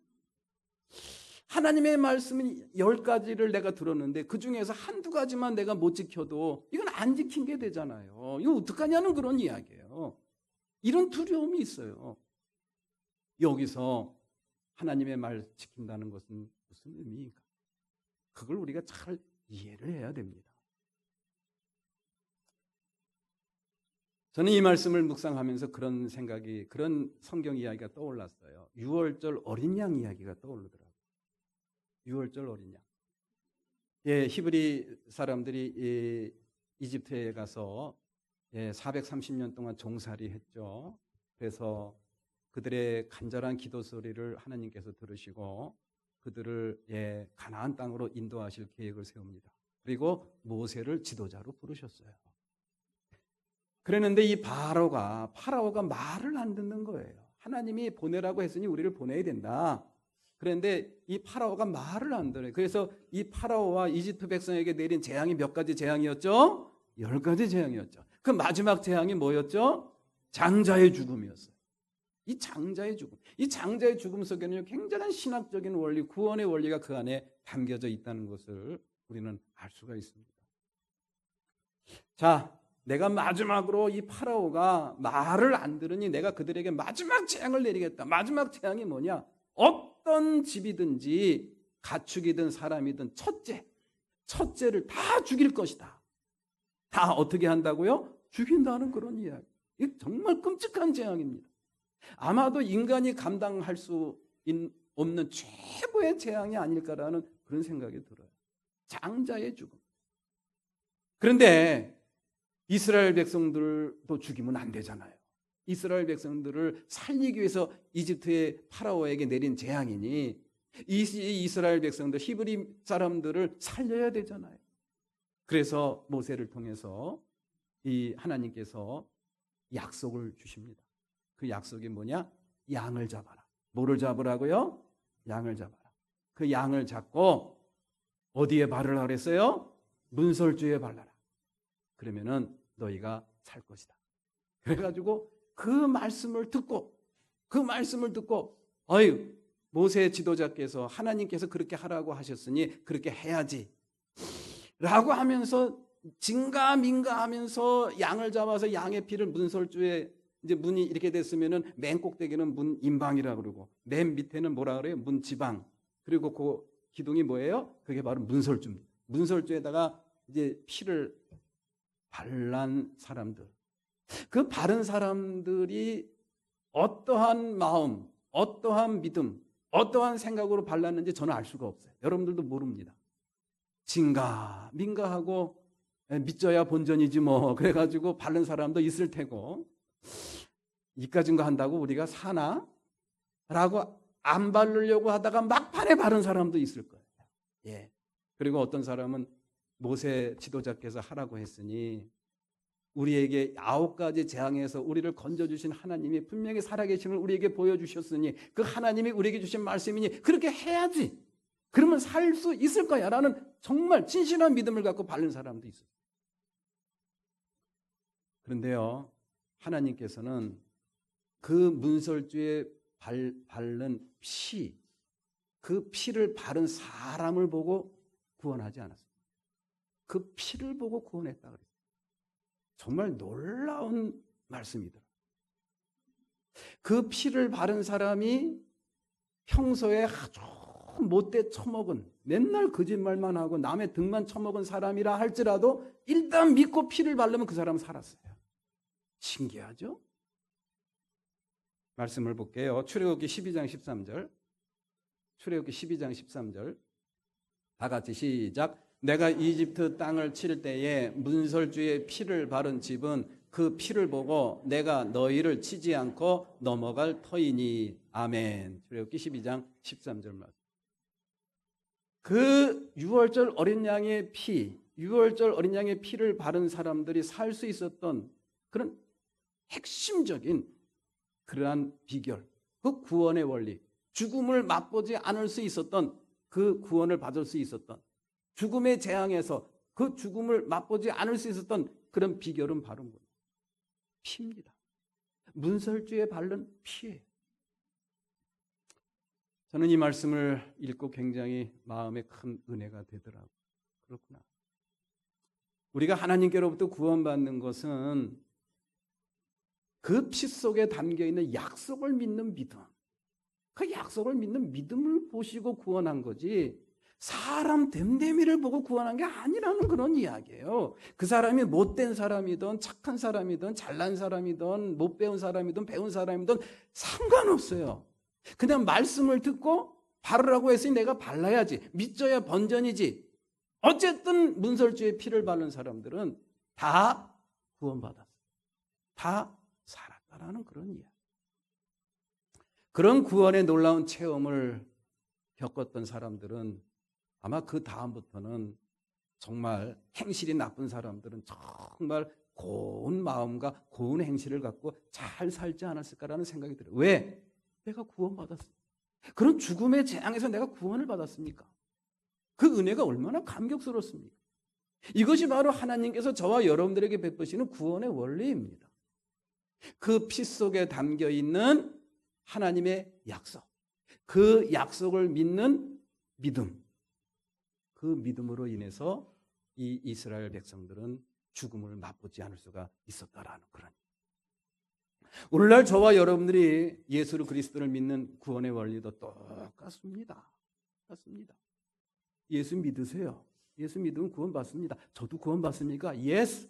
하나님의 말씀은 10가지를 내가 들었는데 그 중에서 한두 가지만 내가 못 지켜도 이건 안 지킨 게 되잖아요. 이거 어떡하냐는 그런 이야기예요. 이런 두려움이 있어요. 여기서 하나님의 말 지킨다는 것은 무슨 의미인가? 그걸 우리가 잘 이해를 해야 됩니다. 저는 이 말씀을 묵상하면서 그런 생각이, 그런 성경 이야기가 떠올랐어요. 유월절 어린 양 이야기가 떠오르더라고요. 유월절 어린 양. 예, 히브리 사람들이 이집트에 가서 430년 동안 종살이 했죠. 그래서 그들의 간절한 기도 소리를 하나님께서 들으시고 그들을 가나안 땅으로 인도하실 계획을 세웁니다. 그리고 모세를 지도자로 부르셨어요. 그랬는데 이 파라오가 말을 안 듣는 거예요. 하나님이 보내라고 했으니 우리를 보내야 된다. 그런데 이 파라오가 말을 안 들어요. 그래서 이 파라오와 이집트 백성에게 내린 재앙이 몇 가지 재앙이었죠? 10가지 재앙이었죠. 그 마지막 재앙이 뭐였죠? 장자의 죽음이었어요. 이 장자의 죽음. 이 장자의 죽음 속에는 굉장한 신학적인 원리, 구원의 원리가 그 안에 담겨져 있다는 것을 우리는 알 수가 있습니다. 자, 내가 마지막으로 이 파라오가 말을 안 들으니 내가 그들에게 마지막 재앙을 내리겠다. 마지막 재앙이 뭐냐? 어떤 집이든지 가축이든 사람이든 첫째를 다 죽일 것이다. 다 어떻게 한다고요? 죽인다는 그런 이야기. 이게 정말 끔찍한 재앙입니다. 아마도 인간이 감당할 수 없는 최고의 재앙이 아닐까라는 그런 생각이 들어요. 장자의 죽음. 그런데 이스라엘 백성들도 죽이면 안 되잖아요. 이스라엘 백성들을 살리기 위해서 이집트의 파라오에게 내린 재앙이니 이스라엘 백성들, 히브리 사람들을 살려야 되잖아요. 그래서 모세를 통해서 이 하나님께서 약속을 주십니다. 그 약속이 뭐냐? 양을 잡아라. 뭐를 잡으라고요? 양을 잡아라. 그 양을 잡고 어디에 바르라 그랬어요? 문설주에 발라라. 그러면은 너희가 살 것이다. 그래가지고 그 말씀을 듣고 어이 모세 지도자께서 하나님께서 그렇게 하라고 하셨으니 그렇게 해야지 라고 하면서 진가민가 하면서 양을 잡아서 양의 피를 문설주에, 이제 문이 이렇게 됐으면은 맨 꼭대기는 문 임방이라고 그러고 맨 밑에는 뭐라 그래요? 문 지방. 그리고 그 기둥이 뭐예요? 그게 바로 문설주입니다. 문설주에다가 이제 피를 바른 사람들, 그 바른 사람들이 어떠한 마음, 어떠한 믿음, 어떠한 생각으로 발랐는지 저는 알 수가 없어요. 여러분들도 모릅니다. 진가민가하고 믿져야 본전이지 뭐 그래가지고 바른 사람도 있을 테고 이까진 거 한다고 우리가 사나? 라고 안 바르려고 하다가 막판에 바른 사람도 있을 거예요. 예. 그리고 어떤 사람은 모세 지도자께서 하라고 했으니 우리에게 9가지 재앙에서 우리를 건져주신 하나님이 분명히 살아계심을 우리에게 보여주셨으니 그 하나님이 우리에게 주신 말씀이니 그렇게 해야지. 그러면 살 수 있을 거야 라는 정말 진실한 믿음을 갖고 바른 사람도 있어요. 그런데요, 하나님께서는 그 문설주에 바른 피, 그 피를 바른 사람을 보고 구원하지 않았습니다. 그 피를 보고 구원했다 그랬어요. 정말 놀라운 말씀이더라. 그 피를 바른 사람이 평소에 아주 못돼 처먹은, 맨날 거짓말만 하고 남의 등만 처먹은 사람이라 할지라도 일단 믿고 피를 바르면 그 사람은 살았어요. 신기하죠? 말씀을 볼게요. 출애굽기 12장 13절. 출애굽기 12장 13절. 다 같이 시작. 내가 이집트 땅을 칠 때에 문설주의 피를 바른 집은 그 피를 보고 내가 너희를 치지 않고 넘어갈 터이니. 아멘. 출애굽기 12장 13절 말씀. 그 유월절 어린 양의 피, 유월절 어린 양의 피를 바른 사람들이 살 수 있었던 그런 핵심적인 그러한 비결, 그 구원의 원리, 죽음을 맛보지 않을 수 있었던 그 구원을 받을 수 있었던 죽음의 재앙에서 그 죽음을 맛보지 않을 수 있었던 그런 비결은 바로 뭐예요? 피입니다. 문설주에 바른 피예요. 저는 이 말씀을 읽고 굉장히 마음에 큰 은혜가 되더라고요. 그렇구나. 우리가 하나님께로부터 구원받는 것은 그 피 속에 담겨있는 약속을 믿는 믿음, 그 약속을 믿는 믿음을 보시고 구원한 거지 사람 됨됨이를 보고 구원한 게 아니라는 그런 이야기예요. 그 사람이 못된 사람이든 착한 사람이든 잘난 사람이든 못 배운 사람이든 배운 사람이든 상관없어요. 그냥 말씀을 듣고 바르라고 했으니 내가 발라야지, 믿져야 번전이지. 어쨌든 문설주의 피를 바른 사람들은 다 구원받았어요. 다 살았다라는 그런 이야기. 그런 구원의 놀라운 체험을 겪었던 사람들은 아마 그 다음부터는 정말 행실이 나쁜 사람들은 정말 고운 마음과 고운 행실을 갖고 잘 살지 않았을까라는 생각이 들어요. 왜? 내가 구원받았어요. 그런 죽음의 재앙에서 내가 구원을 받았습니까? 그 은혜가 얼마나 감격스럽습니까? 이것이 바로 하나님께서 저와 여러분들에게 베푸시는 구원의 원리입니다. 그 피 속에 담겨 있는 하나님의 약속, 그 약속을 믿는 믿음, 그 믿음으로 인해서 이 이스라엘 백성들은 죽음을 맛보지 않을 수가 있었다라는 그런. 오늘날 저와 여러분들이 예수 그리스도를 믿는 구원의 원리도 똑같습니다. 똑같습니다. 예수 믿으세요. 예수 믿으면 구원받습니다. 저도 구원받습니까? Yes.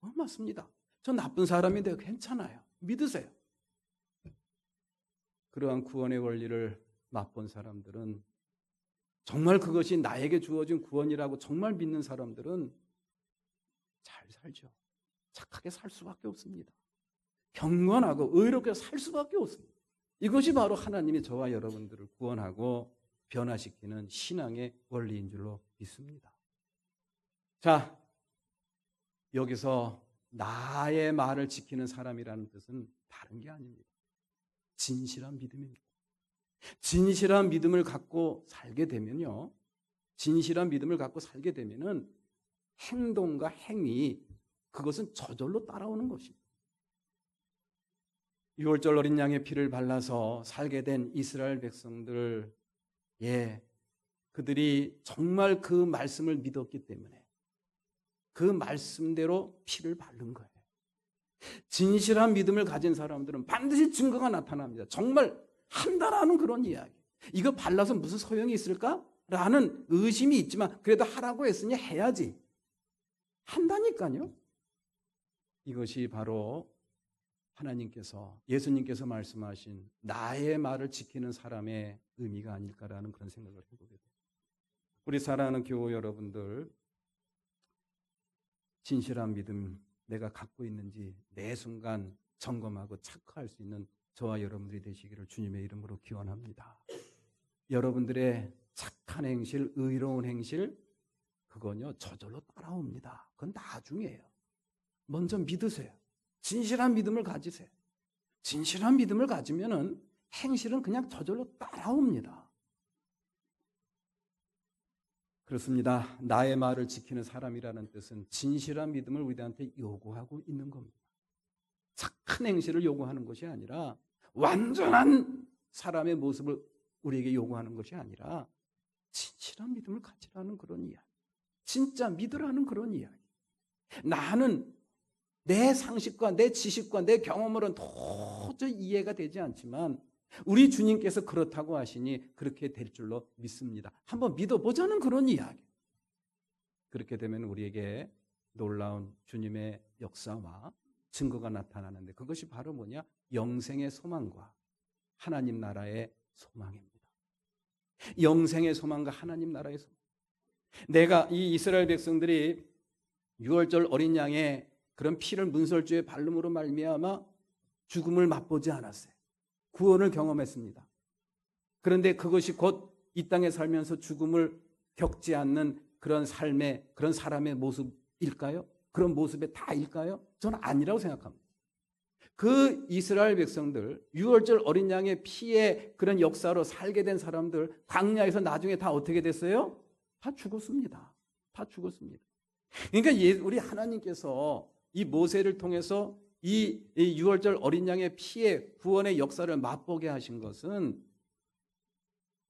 맞습니다. 저 나쁜 사람인데 괜찮아요. 믿으세요. 그러한 구원의 원리를 맛본 사람들은 정말 그것이 나에게 주어진 구원이라고 정말 믿는 사람들은 잘 살죠. 착하게 살 수밖에 없습니다. 경건하고 의롭게 살 수밖에 없습니다. 이것이 바로 하나님이 저와 여러분들을 구원하고 변화시키는 신앙의 원리인 줄로 믿습니다. 자, 여기서 나의 말을 지키는 사람이라는 뜻은 다른 게 아닙니다. 진실한 믿음입니다. 진실한 믿음을 갖고 살게 되면요, 진실한 믿음을 갖고 살게 되면은 행동과 행위, 그것은 저절로 따라오는 것입니다. 유월절 어린 양의 피를 발라서 살게 된 이스라엘 백성들, 그들이 정말 그 말씀을 믿었기 때문에 그 말씀대로 피를 바른 거예요. 진실한 믿음을 가진 사람들은 반드시 증거가 나타납니다. 정말 한다라는 그런 이야기. 이거 발라서 무슨 소용이 있을까? 라는 의심이 있지만 그래도 하라고 했으니 해야지. 한다니까요. 이것이 바로 하나님께서, 예수님께서 말씀하신 나의 말을 지키는 사람의 의미가 아닐까라는 그런 생각을 해보게 돼요. 우리 사랑하는 교우 여러분들, 진실한 믿음 내가 갖고 있는지 매 순간 점검하고 체크할 수 있는 저와 여러분들이 되시기를 주님의 이름으로 기원합니다. 여러분들의 착한 행실, 의로운 행실, 그건요 저절로 따라옵니다. 그건 나중이에요. 먼저 믿으세요. 진실한 믿음을 가지세요. 진실한 믿음을 가지면은 행실은 그냥 저절로 따라옵니다. 그렇습니다. 나의 말을 지키는 사람이라는 뜻은 진실한 믿음을 우리한테 요구하고 있는 겁니다. 착한 행실을 요구하는 것이 아니라 완전한 사람의 모습을 우리에게 요구하는 것이 아니라 진실한 믿음을 가지라는 그런 이야기. 진짜 믿으라는 그런 이야기. 나는 내 상식과 내 지식과 내 경험으로는 도저히 이해가 되지 않지만 우리 주님께서 그렇다고 하시니 그렇게 될 줄로 믿습니다. 한번 믿어보자는 그런 이야기. 그렇게 되면 우리에게 놀라운 주님의 역사와 증거가 나타나는데 그것이 바로 뭐냐? 영생의 소망과 하나님 나라의 소망입니다. 영생의 소망과 하나님 나라의 소망. 내가 이 이스라엘 백성들이 유월절 어린 양의 그런 피를 문설주의 발름으로 말미암아 죽음을 맛보지 않았어요. 구원을 경험했습니다. 그런데 그것이 곧 이 땅에 살면서 죽음을 겪지 않는 그런 삶의, 그런 사람의 모습일까요? 그런 모습의 다일까요? 저는 아니라고 생각합니다. 그 이스라엘 백성들, 유월절 어린 양의 피의 그런 역사로 살게 된 사람들, 광야에서 나중에 다 어떻게 됐어요? 다 죽었습니다. 다 죽었습니다. 그러니까 우리 하나님께서 이 모세를 통해서 이 유월절 어린 양의 피의 구원의 역사를 맛보게 하신 것은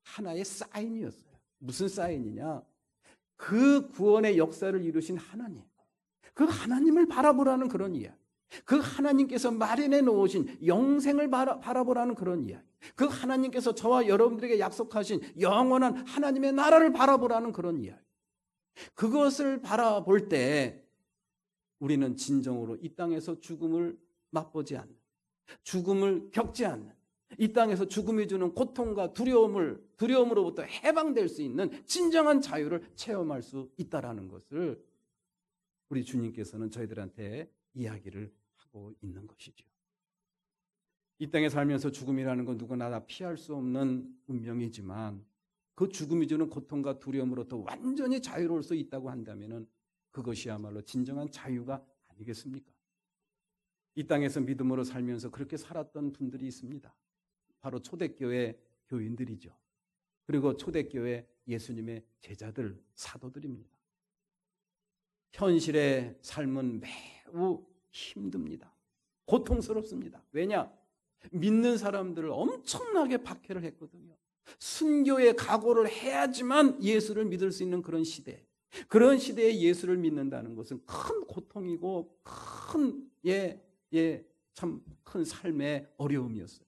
하나의 사인이었어요. 무슨 사인이냐? 그 구원의 역사를 이루신 하나님, 그 하나님을 바라보라는 그런 이야기, 그 하나님께서 마련해 놓으신 영생을 바라보라는 그런 이야기, 그 하나님께서 저와 여러분들에게 약속하신 영원한 하나님의 나라를 바라보라는 그런 이야기. 그것을 바라볼 때 우리는 진정으로 이 땅에서 죽음을 맛보지 않는, 죽음을 겪지 않는, 이 땅에서 죽음이 주는 고통과 두려움으로부터 해방될 수 있는 진정한 자유를 체험할 수 있다는 것을 우리 주님께서는 저희들한테 이야기를 하고 있는 것이죠. 이 땅에 살면서 죽음이라는 건 누구나 다 피할 수 없는 운명이지만 그 죽음이 주는 고통과 두려움으로부터 완전히 자유로울 수 있다고 한다면 그것이야말로 진정한 자유가 아니겠습니까? 이 땅에서 믿음으로 살면서 그렇게 살았던 분들이 있습니다. 바로 초대교회 교인들이죠. 그리고 초대교회 예수님의 제자들, 사도들입니다. 현실의 삶은 매우 힘듭니다. 고통스럽습니다. 왜냐? 믿는 사람들을 엄청나게 박해를 했거든요. 순교의 각오를 해야지만 예수를 믿을 수 있는 그런 시대, 그런 시대에 예수를 믿는다는 것은 큰 고통이고 참 큰 삶의 어려움이었어요.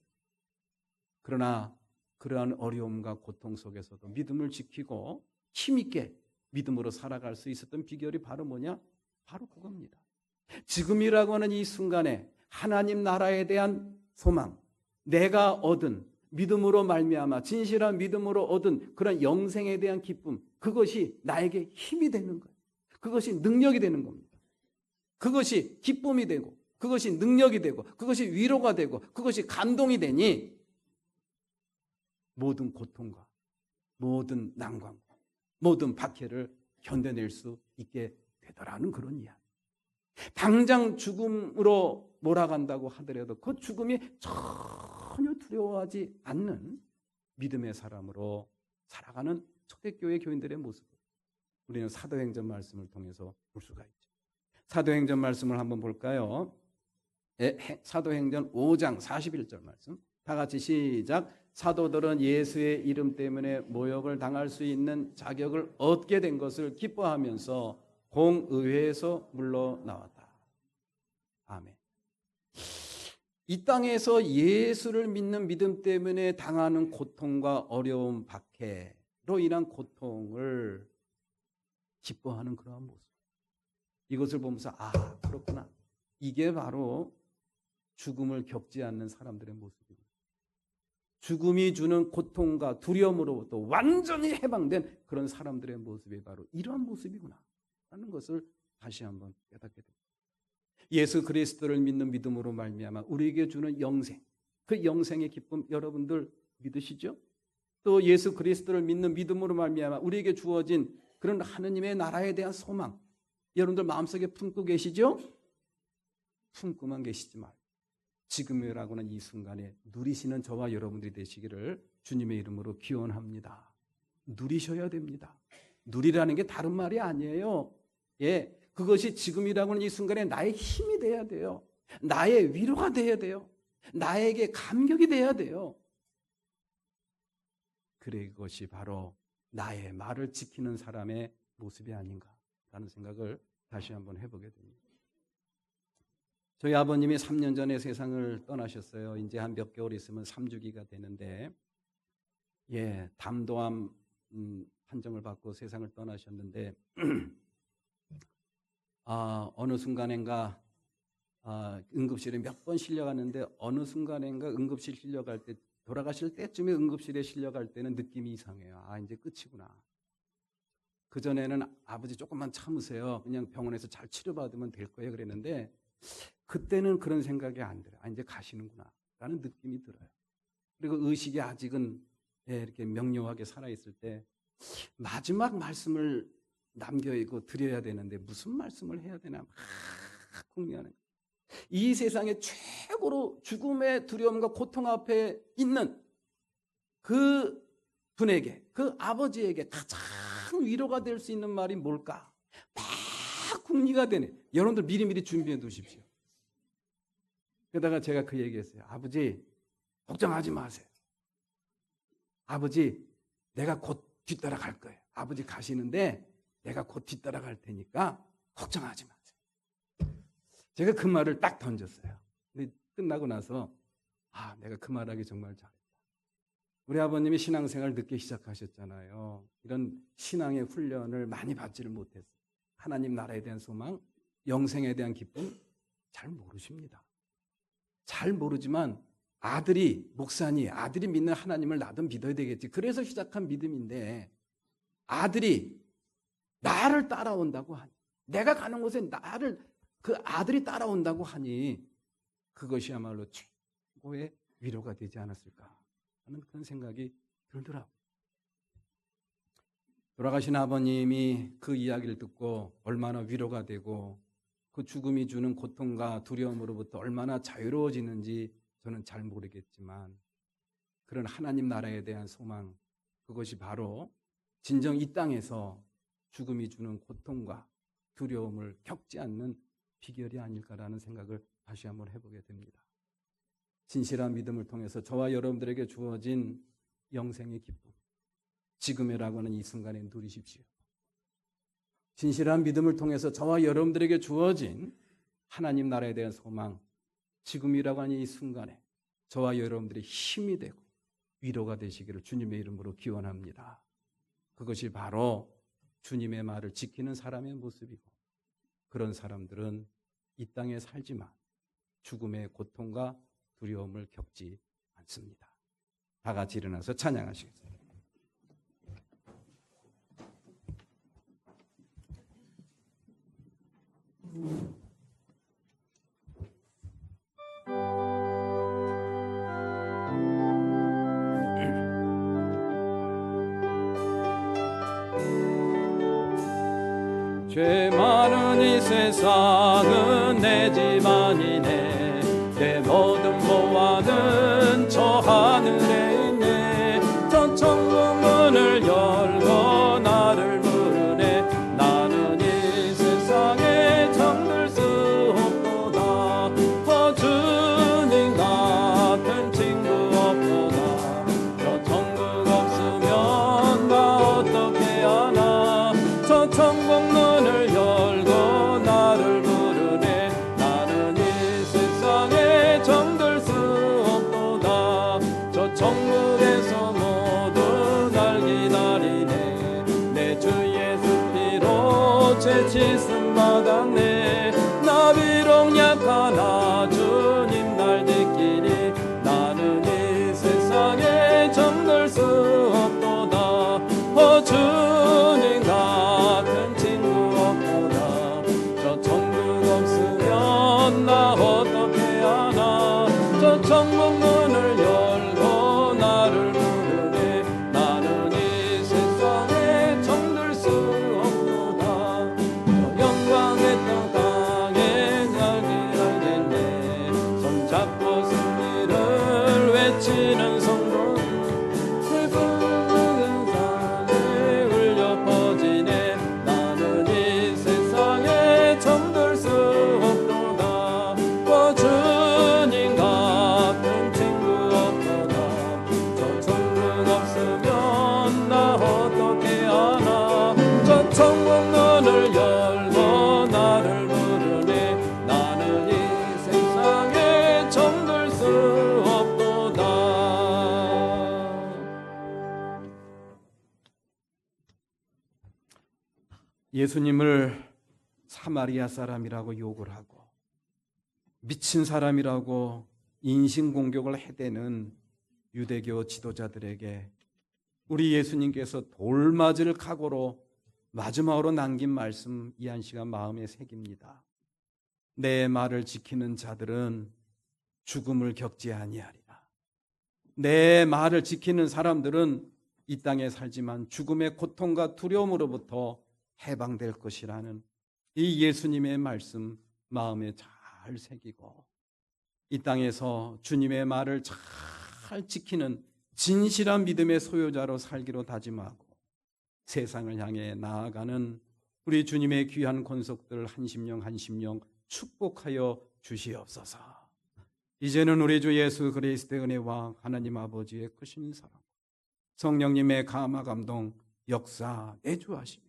그러나 그러한 어려움과 고통 속에서도 믿음을 지키고 힘있게 믿음으로 살아갈 수 있었던 비결이 바로 뭐냐? 바로 그겁니다. 지금이라고 하는 이 순간에 하나님 나라에 대한 소망, 내가 얻은 믿음으로 말미암아 진실한 믿음으로 얻은 그런 영생에 대한 기쁨, 그것이 나에게 힘이 되는 거예요. 그것이 능력이 되는 겁니다. 그것이 기쁨이 되고, 그것이 능력이 되고, 그것이 위로가 되고, 그것이 감동이 되니 모든 고통과 모든 난관과 모든 박해를 견뎌낼 수 있게 되더라는 그런 이야기. 당장 죽음으로 몰아간다고 하더라도 그 죽음이 전혀 두려워하지 않는 믿음의 사람으로 살아가는 초대교회 교인들의 모습을 우리는 사도행전 말씀을 통해서 볼 수가 있죠. 사도행전 말씀을 한번 볼까요? 사도행전 5장 41절 말씀. 다 같이 시작. 사도들은 예수의 이름 때문에 모욕을 당할 수 있는 자격을 얻게 된 것을 기뻐하면서 공의회에서 물러나왔다. 아멘. 이 땅에서 예수를 믿는 믿음 때문에 당하는 고통과 어려움, 박해로 인한 고통을 기뻐하는 그러한 모습. 이것을 보면서 그렇구나. 이게 바로 죽음을 겪지 않는 사람들의 모습입니다. 죽음이 주는 고통과 두려움으로부터 완전히 해방된 그런 사람들의 모습이 바로 이러한 모습이구나 하는 것을 다시 한번 깨닫게 됩니다. 예수 그리스도를 믿는 믿음으로 말미암아 우리에게 주는 영생, 그 영생의 기쁨 여러분들 믿으시죠? 또 예수 그리스도를 믿는 믿음으로 말미암아 우리에게 주어진 그런 하느님의 나라에 대한 소망, 여러분들 마음속에 품고 계시죠? 품고만 계시지 말고 지금이라고 하는 이 순간에 누리시는 저와 여러분들이 되시기를 주님의 이름으로 기원합니다. 누리셔야 됩니다. 누리라는 게 다른 말이 아니에요. 그것이 지금이라고 하는 이 순간에 나의 힘이 돼야 돼요. 나의 위로가 돼야 돼요. 나에게 감격이 돼야 돼요. 그래, 그것이 바로 나의 말을 지키는 사람의 모습이 아닌가라는 생각을 다시 한번 해보게 됩니다. 저희 아버님이 3년 전에 세상을 떠나셨어요. 이제 한 몇 개월 있으면 3주기가 되는데, 담도암 판정을 받고 세상을 떠나셨는데, 어느 순간인가 응급실에 몇 번 실려갔는데 어느 순간인가 응급실 실려갈 때 돌아가실 때쯤에 응급실에 실려갈 때는 느낌이 이상해요. 이제 끝이구나. 그전에는 아버지 조금만 참으세요. 그냥 병원에서 잘 치료받으면 될 거예요. 그랬는데 그때는 그런 생각이 안 들어요. 이제 가시는구나 라는 느낌이 들어요. 그리고 의식이 아직은 이렇게 명료하게 살아있을 때 마지막 말씀을 남겨이고 드려야 되는데 무슨 말씀을 해야 되나 막 궁리하는 거예요. 이 세상에 최고로 죽음의 두려움과 고통 앞에 있는 그 분에게, 그 아버지에게 가장 위로가 될 수 있는 말이 뭘까? 막 궁리가 되네. 여러분들 미리미리 준비해 두십시오. 그러다가 제가 그 얘기했어요. 아버지, 걱정하지 마세요. 아버지, 내가 곧 뒤따라 갈 거예요. 아버지 가시는데 내가 곧 뒤따라 갈 테니까 걱정하지 마세요. 제가 그 말을 딱 던졌어요. 근데 끝나고 나서 내가 그 말하기 정말 잘했다. 우리 아버님이 신앙생활 늦게 시작하셨잖아요. 이런 신앙의 훈련을 많이 받지를 못했어요. 하나님 나라에 대한 소망, 영생에 대한 기쁨 잘 모르십니다. 잘 모르지만 목사니 아들이 믿는 하나님을 나도 믿어야 되겠지. 그래서 시작한 믿음인데 아들이 나를 따라온다고 하니, 내가 가는 곳에 그 아들이 따라온다고 하니 그것이야말로 최고의 위로가 되지 않았을까 하는 그런 생각이 들더라고요. 돌아가신 아버님이 그 이야기를 듣고 얼마나 위로가 되고 그 죽음이 주는 고통과 두려움으로부터 얼마나 자유로워지는지 저는 잘 모르겠지만 그런 하나님 나라에 대한 소망, 그것이 바로 진정 이 땅에서 죽음이 주는 고통과 두려움을 겪지 않는 비결이 아닐까라는 생각을 다시 한번 해보게 됩니다. 진실한 믿음을 통해서 저와 여러분들에게 주어진 영생의 기쁨, 지금이라고 하는 이 순간에 누리십시오. 진실한 믿음을 통해서 저와 여러분들에게 주어진 하나님 나라에 대한 소망, 지금이라고 하는 이 순간에 저와 여러분들의 힘이 되고 위로가 되시기를 주님의 이름으로 기원합니다. 그것이 바로 주님의 말을 지키는 사람의 모습이고, 그런 사람들은 이 땅에 살지만 죽음의 고통과 두려움을 겪지 않습니다. 다 같이 일어나서 찬양하시겠습니다. 죄 많은 이 세상은 내 집안이네. 내 모든 보화는 저 하늘에 있네. 저 천국 문을 열고 나를 부르네. 나는 이 세상에 잠들 수 없도다. 주님 같은 친구 없도다. 저 천국 없으면 나 어떻게 하나. 저 천국 문을 열고 나를 부르네. 나는 이 세상에 잠들 수 없도다. 저 천국에서 모두 날 기다리네. 내 주 예수 피로 죄 씻음 받았네. 나 비록 약하나 주님 날 지키니. 나는 이 세상에 잠들 수 없도다. 주님 같은 친구 없도다. 저 천국 없으면 나 어떻게 하나. 저 천국 문을 열고 나를 부르네. 나는 이 세상에 잠들 수 없도다. 저 영광의 땅에 날 알겠네. 손잡고 승리를 외치는 성도 예수님을 사마리아 사람이라고 욕을 하고 미친 사람이라고 인신공격을 해대는 유대교 지도자들에게 우리 예수님께서 돌맞을 각오로 마지막으로 남긴 말씀 이한 씨가 마음에 새깁니다. 내 말을 지키는 자들은 죽음을 겪지 아니하리라. 내 말을 지키는 사람들은 이 땅에 살지만 죽음의 고통과 두려움으로부터 해방될 것이라는 이 예수님의 말씀 마음에 잘 새기고 이 땅에서 주님의 말을 잘 지키는 진실한 믿음의 소유자로 살기로 다짐하고 세상을 향해 나아가는 우리 주님의 귀한 권속들 한 심령 축복하여 주시옵소서. 이제는 우리 주 예수 그리스도의 은혜와 하나님 아버지의 크신 사랑, 성령님의 감화 감동 역사 내주하시며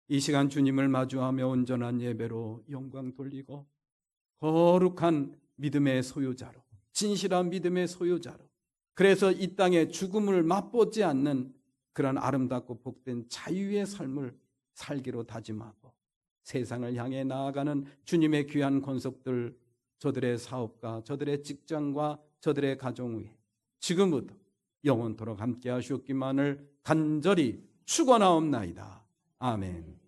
이 시간 주님을 마주하며 온전한 예배로 영광 돌리고 거룩한 믿음의 소유자로, 진실한 믿음의 소유자로, 그래서 이 땅에 죽음을 맛보지 않는 그런 아름답고 복된 자유의 삶을 살기로 다짐하고 세상을 향해 나아가는 주님의 귀한 권속들, 저들의 사업과 저들의 직장과 저들의 가정 위에 지금부터 영원토록 함께 하시옵기만을 간절히 축원하옵나이다. 아멘.